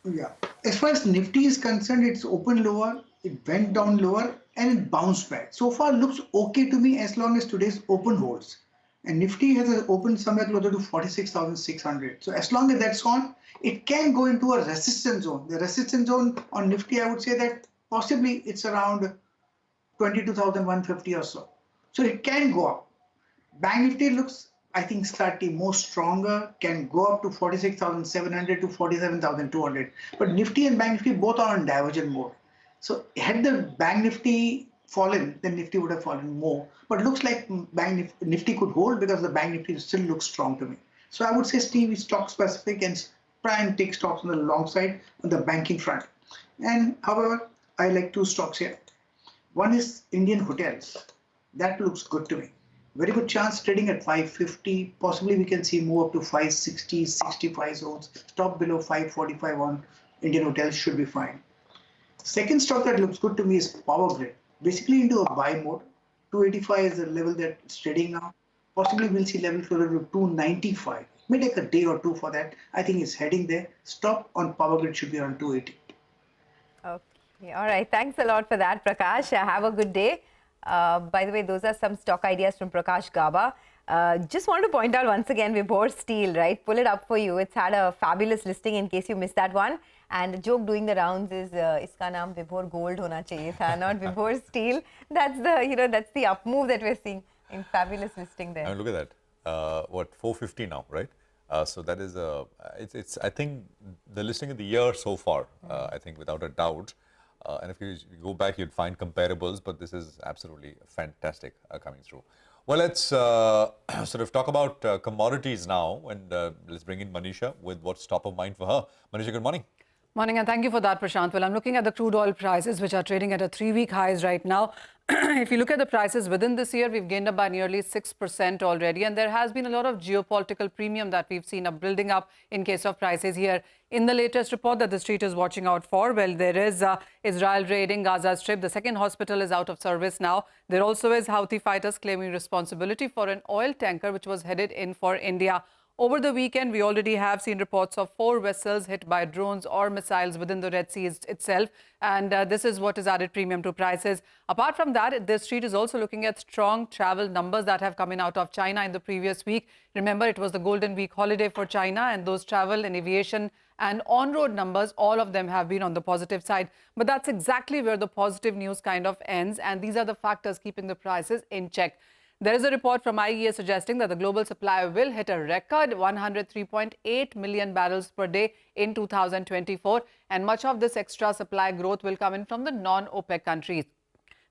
Yeah. As far as Nifty is concerned, it's opened lower, it went down lower, and it bounced back. So far, looks okay to me as long as today's open holds. And Nifty has opened somewhere closer to 46,600. So as long as that's on, it can go into a resistance zone. The resistance zone on Nifty, I would say that possibly it's around 22,150 or so. So it can go up. Bank Nifty looks, I think, slightly more stronger, can go up to 46,700 to 47,200. But Nifty and Bank Nifty both are on divergent mode. So had the Bank Nifty fallen, then Nifty would have fallen more. But looks like Bank Nifty could hold because the Bank Nifty still looks strong to me. So I would say Steve is stock specific and try and take stocks on the long side on the banking front. And however, I like two stocks here. One is Indian hotels. That looks good to me. Very good chance trading at 550. Possibly we can see move up to 560, 65 zones. Stop below 545 on Indian hotels should be fine. Second stock that looks good to me is Power Grid. Basically into a buy mode. 285 is the level that it's trading now. Possibly we'll see level closer to 295. May take a day or two for that. I think it's heading there. Stop on Power Grid should be around 280. Okay, all right. Thanks a lot for that, Prakash. Have a good day. By the way, those are some stock ideas from Prakash Gaba. Just want to point out once again, Vibhor Steel, right? Pull it up for you. It's had a fabulous listing in case you missed that one. And the joke doing the rounds is, iska naam Vibhor Gold hona chahiye tha, not Vibhor Steel. That's the, that's the up move that we're seeing in fabulous listing there. Look at that. 450 now, right? So that is, it's I think, the listing of the year so far, I think, without a doubt. And if you go back, you'd find comparables, but this is absolutely fantastic coming through. Well, let's sort of talk about commodities now, and let's bring in Manisha with what's top of mind for her. Manisha, good morning. Morning, and thank you for that, Prashant. Well, I'm looking at the crude oil prices, which are trading at a 3-week highs right now. If you look at the prices within this year, we've gained up by nearly 6% already. And there has been a lot of geopolitical premium that we've seen building up in case of prices here. In the latest report that the street is watching out for, well, there is Israel raiding Gaza Strip. The second hospital is out of service now. There also is Houthi fighters claiming responsibility for an oil tanker which was headed in for India. Over the weekend, we already have seen reports of 4 vessels hit by drones or missiles within the Red Sea itself. And this is what has added premium to prices. Apart from that, the street is also looking at strong travel numbers that have come in out of China in the previous week. Remember, it was the Golden Week holiday for China, and those travel and aviation and on-road numbers, all of them have been on the positive side. But that's exactly where the positive news kind of ends. And these are the factors keeping the prices in check. There is a report from IEA suggesting that the global supply will hit a record 103.8 million barrels per day in 2024. And much of this extra supply growth will come in from the non-OPEC countries.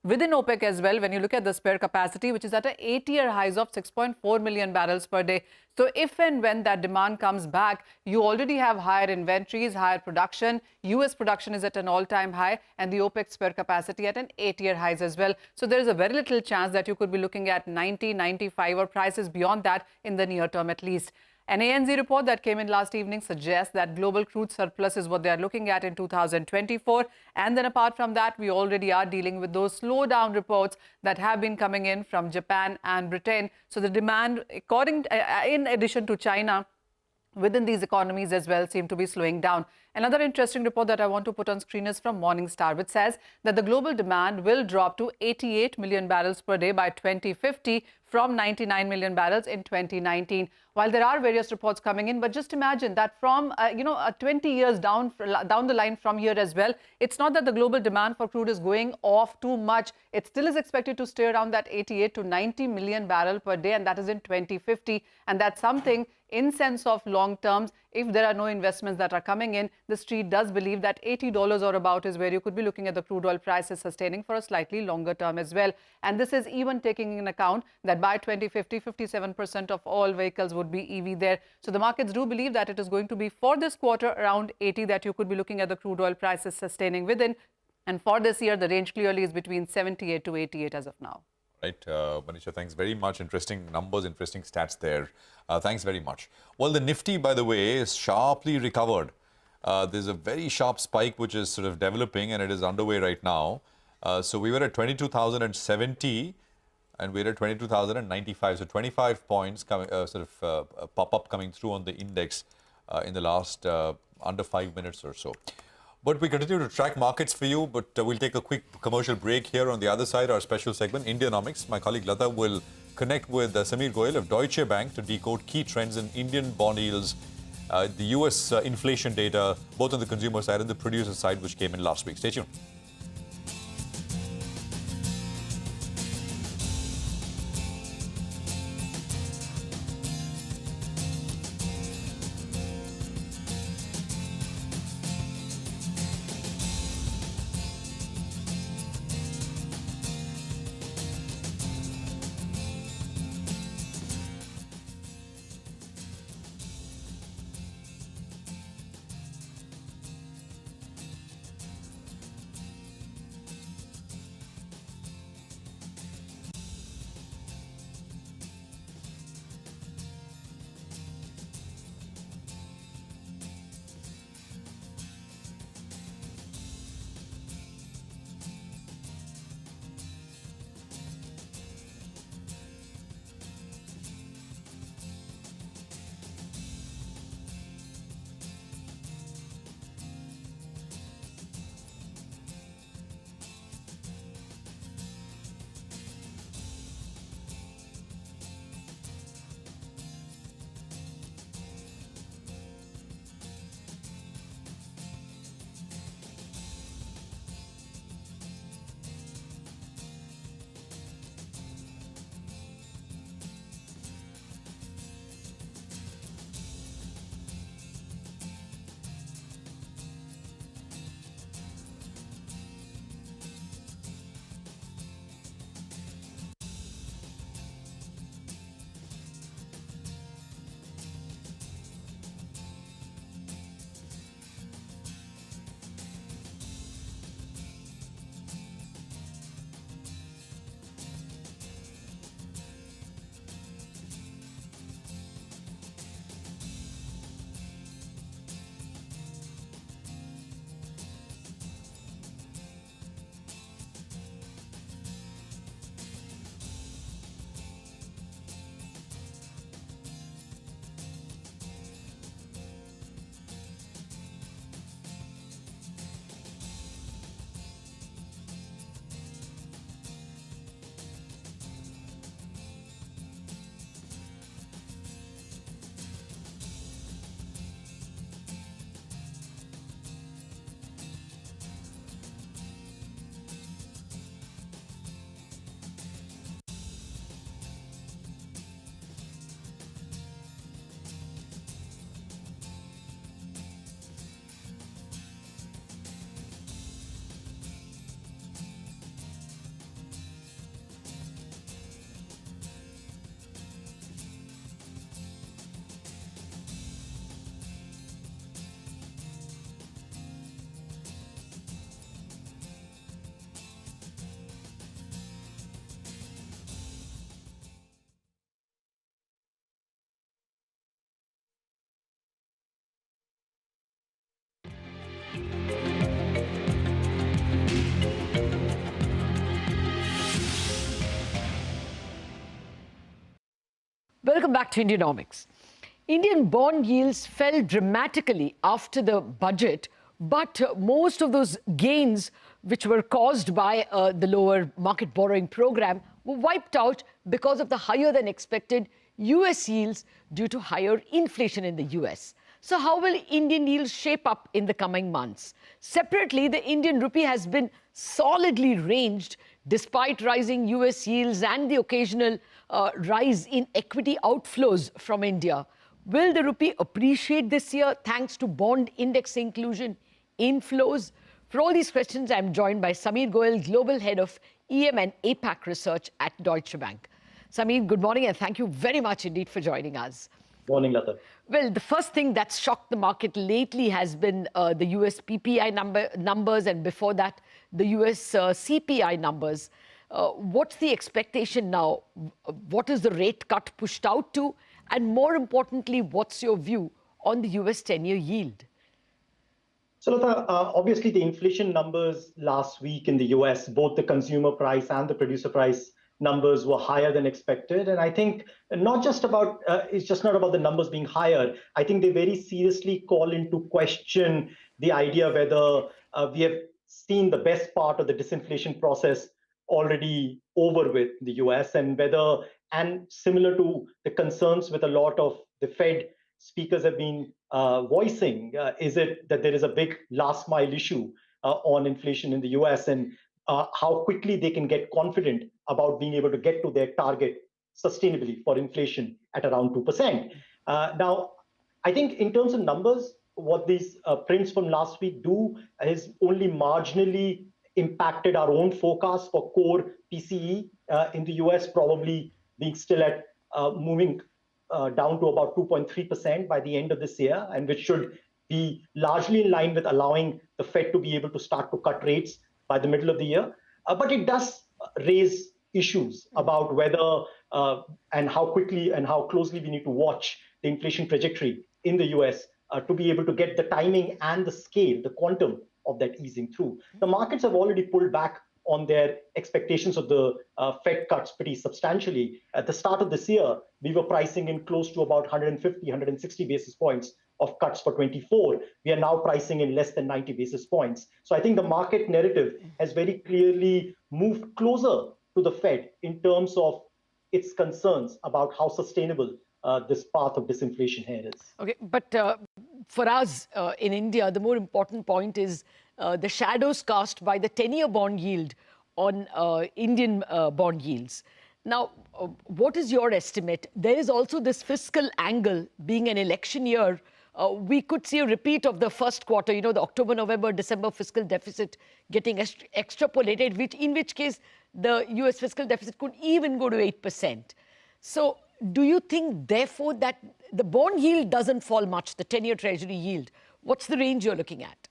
Within OPEC as well, when you look at the spare capacity, which is at an 8-year highs of 6.4 million barrels per day. So if and when that demand comes back, you already have higher inventories, higher production. US production is at an all-time high, and the OPEC spare capacity at an 8-year highs as well. So there is a very little chance that you could be looking at 90, 95 or prices beyond that in the near term at least. An ANZ report that came in last evening suggests that global crude surplus is what they are looking at in 2024. And then apart from that, we already are dealing with those slowdown reports that have been coming in from Japan and Britain. So the demand, in addition to China, within these economies as well seem to be slowing down. Another interesting report that I want to put on screen is from Morningstar, which says that the global demand will drop to 88 million barrels per day by 2050 from 99 million barrels in 2019. While there are various reports coming in, but just imagine that from 20 years down the line from here as well, it's not that the global demand for crude is going off too much. It still is expected to stay around that 88 to 90 million barrel per day, and that is in 2050. And that's something in sense of long terms. If there are no investments that are coming in, the street does believe that $80 or about is where you could be looking at the crude oil prices sustaining for a slightly longer term as well. And this is even taking in account that by 2050, 57% of all vehicles would be EV there. So the markets do believe that it is going to be for this quarter around 80 that you could be looking at the crude oil prices sustaining within. And for this year, the range clearly is between 78 to 88 as of now. Right, Manisha, thanks very much. Interesting numbers, interesting stats there. Thanks very much. Well, the Nifty, by the way, is sharply recovered. There's a very sharp spike which is sort of developing, and it is underway right now. So we were at 22,070 and we're at 22,095. So 25 points coming, pop up coming through on the index in the last under 5 minutes or so. But we continue to track markets for you, but we'll take a quick commercial break here. On the other side, our special segment, Indianomics. My colleague Lata will connect with Sameer Goyal of Deutsche Bank to decode key trends in Indian bond yields, the US inflation data, both on the consumer side and the producer side, which came in last week. Stay tuned. Welcome back to Indianomics. Indian bond yields fell dramatically after the budget, but most of those gains, which were caused by the lower market borrowing program, were wiped out because of the higher than expected US yields due to higher inflation in the US. So how will Indian yields shape up in the coming months? Separately, the Indian rupee has been solidly ranged despite rising US yields and the occasional rise in equity outflows from India. Will the rupee appreciate this year thanks to bond index inclusion inflows? For all these questions, I'm joined by Sameer Goyal, Global Head of EM and APAC Research at Deutsche Bank. Sameer, good morning and thank you very much indeed for joining us. Morning, Lata. Well, the first thing that's shocked the market lately has been the US PPI numbers, and before that, the US CPI numbers. What's the expectation now? What is the rate cut pushed out to? And more importantly, what's your view on the US 10-year yield? So, Lata, obviously the inflation numbers last week in the US, both the consumer price and the producer price numbers were higher than expected. And I think not just about, it's just not about the numbers being higher. I think they very seriously call into question the idea whether we have seen the best part of the disinflation process already over with the US, and whether, and similar to the concerns with a lot of the Fed speakers have been voicing, is it that there is a big last mile issue on inflation in the US, and how quickly they can get confident about being able to get to their target sustainably for inflation at around 2%. Now, I think in terms of numbers, what these prints from last week do is only marginally impacted our own forecast for core PCE in the US, probably being still at moving down to about 2.3% by the end of this year, and which should be largely in line with allowing the Fed to be able to start to cut rates by the middle of the year. But it does raise issues about whether and how quickly and how closely we need to watch the inflation trajectory in the US to be able to get the timing and the scale, the quantum of that easing through. The markets have already pulled back on their expectations of the Fed cuts pretty substantially. At the start of this year, we were pricing in close to about 150, 160 basis points of cuts for 24. We are now pricing in less than 90 basis points. So I think the market narrative has very clearly moved closer to the Fed in terms of its concerns about how sustainable this path of disinflation here is. Okay, but for us in India, the more important point is the shadows cast by the 10-year bond yield on Indian bond yields. Now, what is your estimate? There is also this fiscal angle. Being an election year, we could see a repeat of the first quarter, you know, the October, November, December fiscal deficit getting extrapolated, in which case the US fiscal deficit could even go to 8%. So do you think, therefore, that the bond yield doesn't fall much, the 10-year Treasury yield? What's the range you're looking at?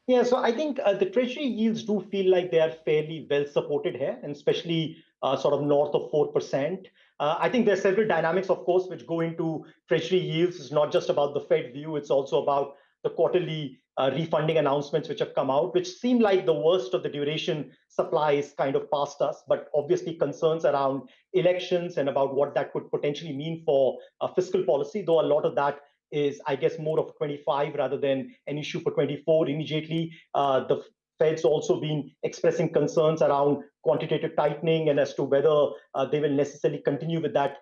Yeah, so I think the Treasury yields do feel like they are fairly well supported here, and especially sort of north of 4%. I think there are several dynamics, of course, which go into Treasury yields. It's not just about the Fed view, it's also about the quarterly refunding announcements which have come out, which seem like the worst of the duration supply is kind of past us, but obviously concerns around elections and about what that could potentially mean for fiscal policy, though a lot of that is, I guess, more of 25 rather than an issue for 24 immediately. The Fed's also been expressing concerns around quantitative tightening and as to whether they will necessarily continue with that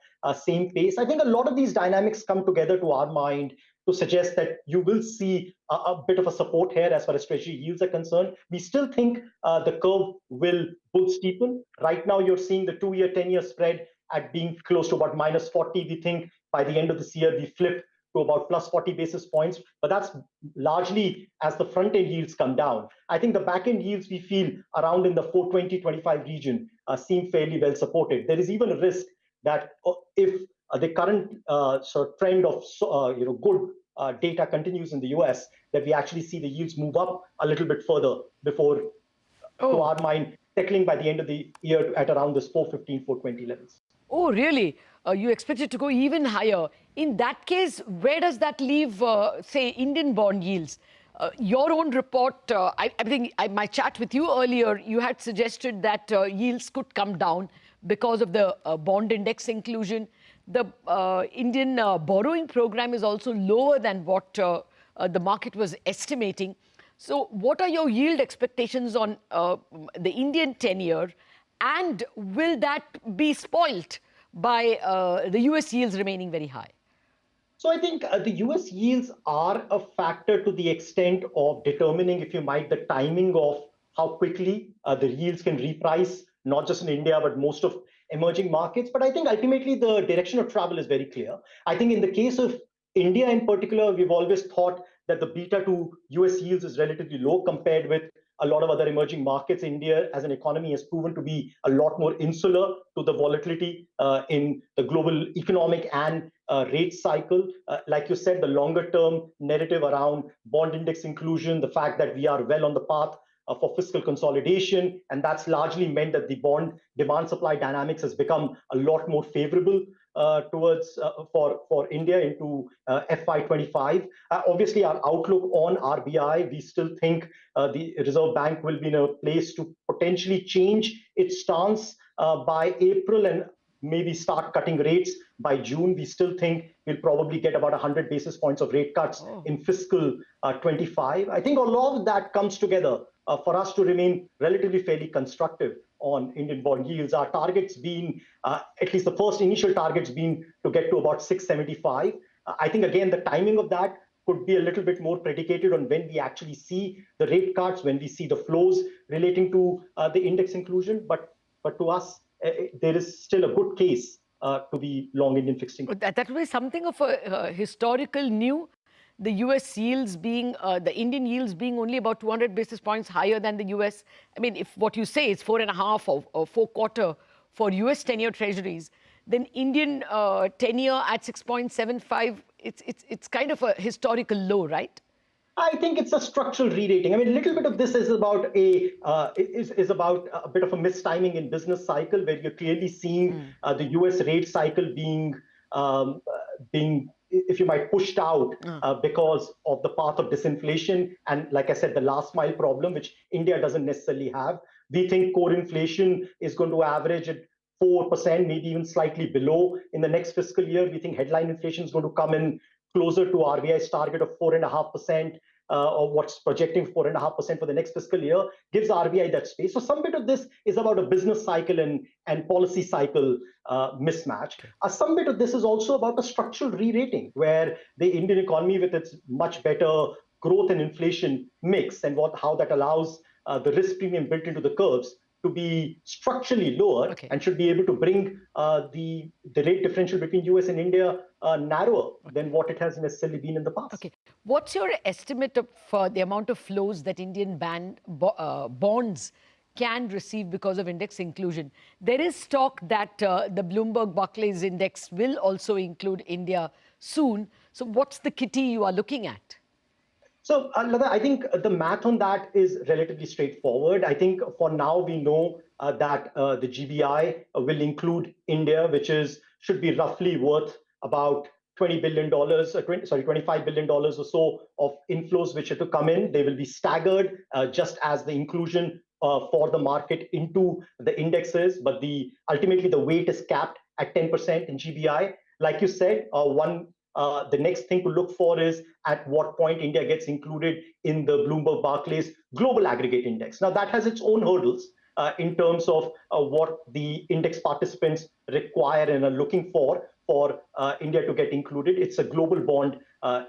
same pace. I think a lot of these dynamics come together to our mind to suggest that you will see a bit of a support here as far as Treasury yields are concerned. We still think the curve will bull steepen. Right now, you're seeing the 2-year, 10-year spread at being close to about minus 40. We think by the end of this year, we flip to about plus 40 basis points, but that's largely as the front-end yields come down. I think the back-end yields we feel around in the 420-25 region seem fairly well supported. There is even a risk that if the current sort of trend of good data continues in the US, that we actually see the yields move up a little bit further before, to our mind, settling by the end of the year at around this 415, 420 levels. Oh, really? You expect it to go even higher. In that case, where does that leave, say, Indian bond yields? Your own report, I think my chat with you earlier, you had suggested that yields could come down because of the bond index inclusion. The Indian borrowing program is also lower than what the market was estimating. So what are your yield expectations on the Indian 10-year? And will that be spoilt by the US yields remaining very high? So I think the US yields are a factor to the extent of determining, if you might, the timing of how quickly the yields can reprice, not just in India, but most of emerging markets. But I think ultimately the direction of travel is very clear. I think in the case of India in particular, we've always thought that the beta to US yields is relatively low compared with a lot of other emerging markets, India as an economy has proven to be a lot more insular to the volatility in the global economic and rate cycle. Like you said, the longer term narrative around bond index inclusion, the fact that we are well on the path for fiscal consolidation, and that's largely meant that the bond demand supply dynamics has become a lot more favorable towards for India into FY25. Obviously, our outlook on RBI, we still think the Reserve Bank will be in a place to potentially change its stance by April and maybe start cutting rates by June. We still think we'll probably get about 100 basis points of rate cuts in fiscal 25. I think a lot of that comes together for us to remain relatively fairly constructive on Indian bond yields. Our targets being, at least the first initial targets being to get to about 675. I think, again, the timing of that could be a little bit more predicated on when we actually see the rate cuts, when we see the flows relating to the index inclusion. But to us, there is still a good case to be long Indian fixed income. That would be something of a historical new. The US yields being, the Indian yields being only about 200 basis points higher than the US. I mean, if what you say is 4.5 or 4.25 for US 10-year treasuries, then Indian 10-year at 6.75, it's kind of a historical low, right? I think it's a structural re-rating. I mean, a little bit of this is about a bit of a mistiming in business cycle, where you're clearly seeing the US rate cycle being if you might, pushed out because of the path of disinflation. And like I said, the last mile problem, which India doesn't necessarily have. We think core inflation is going to average at 4%, maybe even slightly below in the next fiscal year. We think headline inflation is going to come in closer to RBI's target of 4.5%, or what's projecting 4.5% for the next fiscal year, gives RBI that space. So some bit of this is about a business cycle and policy cycle mismatch. Some bit of this is also about a structural re-rating, where the Indian economy, with its much better growth and inflation mix, and how that allows the risk premium built into the curves to be structurally lower, and should be able to bring the rate differential between US and India narrower than what it has necessarily been in the past. Okay. What's your estimate of the amount of flows that Indian bonds can receive because of index inclusion? There is talk that the Bloomberg Barclays index will also include India soon. So what's the kitty you are looking at? So, Lata, I think the math on that is relatively straightforward. I think for now we know that the GBI will include India, which should be roughly worth about $25 billion or so of inflows which are to come in. They will be staggered just as the inclusion for the market into the indexes, but ultimately the weight is capped at 10% in GBI. Like you said, the next thing to look for is at what point India gets included in the Bloomberg Barclays Global Aggregate Index. Now, that has its own hurdles in terms of what the index participants require and are looking for India to get included. It's a global bond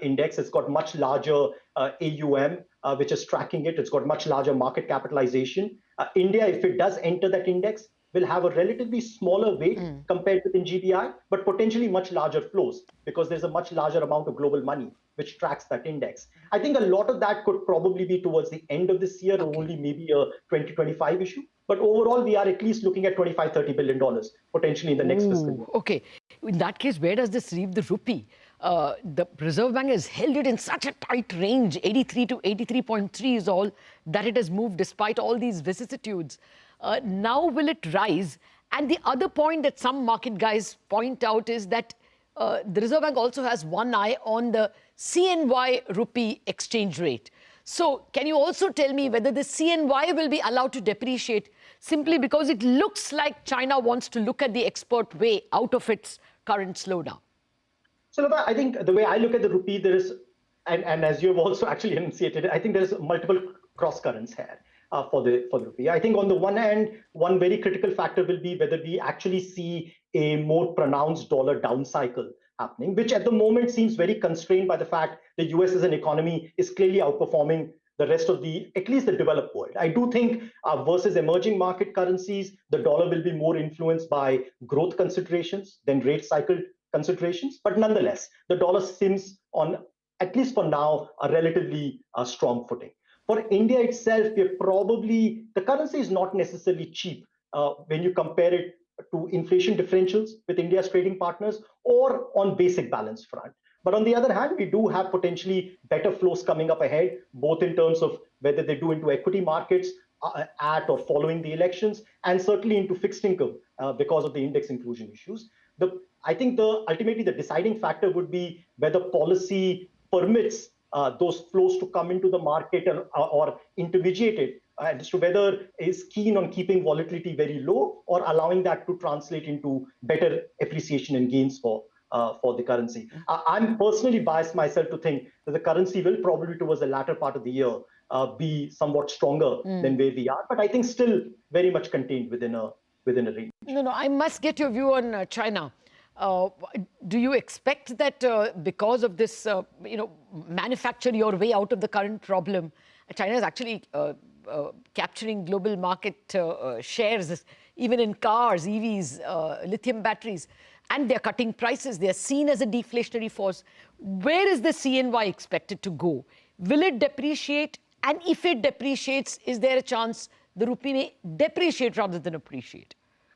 index. It's got much larger AUM, which is tracking it. It's got much larger market capitalization. India, if it does enter that index, will have a relatively smaller weight compared with in GBI, but potentially much larger flows, because there's a much larger amount of global money which tracks that index. I think a lot of that could probably be towards the end of this year, or only maybe a 2025 issue. But overall, we are at least looking at $25-30 billion potentially in the next fiscal year. Okay. In that case, where does this leave the rupee? The Reserve Bank has held it in such a tight range, 83 to 83.3 is all that it has moved despite all these vicissitudes. Now will it rise? And the other point that some market guys point out is that the Reserve Bank also has one eye on the CNY rupee exchange rate. So can you also tell me whether the CNY will be allowed to depreciate simply because it looks like China wants to look at the export way out of its current slowdown? So Lata, I think the way I look at the rupee, there is, and as you have also actually enunciated, I think there's multiple cross currents here. For the rupee. I think on the one hand, one very critical factor will be whether we actually see a more pronounced dollar down cycle happening, which at the moment seems very constrained by the fact the US as an economy is clearly outperforming the rest of at least the developed world. I do think versus emerging market currencies, the dollar will be more influenced by growth considerations than rate cycle considerations. But nonetheless, the dollar seems on, at least for now, a relatively strong footing. For India itself, the currency is not necessarily cheap when you compare it to inflation differentials with India's trading partners or on basic balance front. But on the other hand, we do have potentially better flows coming up ahead, both in terms of whether they do into equity markets at or following the elections, and certainly into fixed income because of the index inclusion issues. I think ultimately the deciding factor would be whether policy permits those flows to come into the market or intermediate it, as to whether is keen on keeping volatility very low or allowing that to translate into better appreciation and gains for the currency. I'm personally biased myself to think that the currency will probably towards the latter part of the year be somewhat stronger than where we are, but I think still very much contained within a range. No, I must get your view on China. Do you expect that because of this, manufacture your way out of the current problem, China is actually capturing global market shares, even in cars, EVs, lithium batteries, and they're cutting prices. They're seen as a deflationary force. Where is the CNY expected to go? Will it depreciate? And if it depreciates, is there a chance the rupee may depreciate rather than appreciate?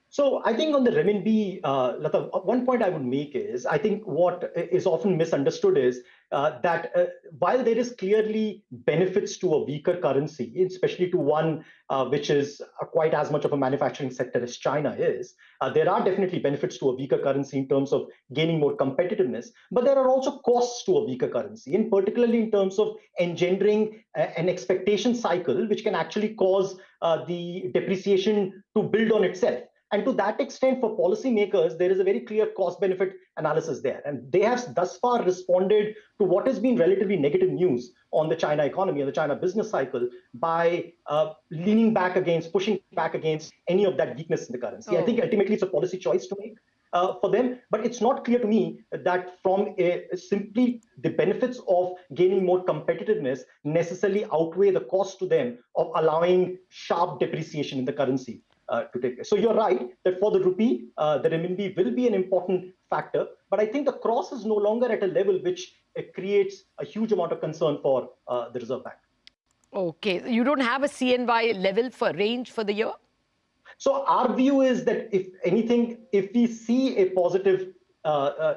So I think on the renminbi, Lata, one point I would make is, I think what is often misunderstood is that while there is clearly benefits to a weaker currency, especially to one which is quite as much of a manufacturing sector as China is, there are definitely benefits to a weaker currency in terms of gaining more competitiveness, but there are also costs to a weaker currency, and particularly in terms of engendering an expectation cycle, which can actually cause the depreciation to build on itself. And to that extent, for policymakers, there is a very clear cost-benefit analysis there. And they have thus far responded to what has been relatively negative news on the China economy and the China business cycle by leaning back against, pushing back against any of that weakness in the currency. I think ultimately it's a policy choice to make for them, but it's not clear to me that from simply the benefits of gaining more competitiveness necessarily outweigh the cost to them of allowing sharp depreciation in the currency to take place. So you're right that for the rupee, the renminbi will be an important factor, but I think the cross is no longer at a level which creates a huge amount of concern for the Reserve Bank. Okay, you don't have a CNY level for range for the year? So our view is that if anything, if we see a positive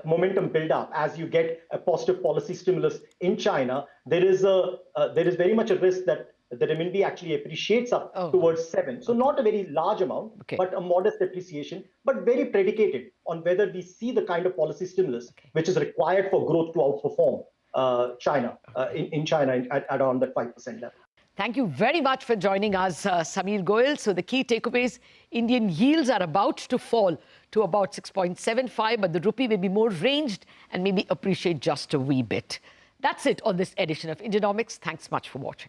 momentum build up as you get a positive policy stimulus in China, there is very much a risk that the renminbi actually appreciates up towards 7. So not a very large amount, but a modest appreciation, but very predicated on whether we see the kind of policy stimulus which is required for growth to outperform China in China at around that 5% level. Thank you very much for joining us, Samir Goyal. So the key takeaways, Indian yields are about to fall to about 6.75, but the rupee will be more ranged and maybe appreciate just a wee bit. That's it on this edition of Indianomics. Thanks much for watching.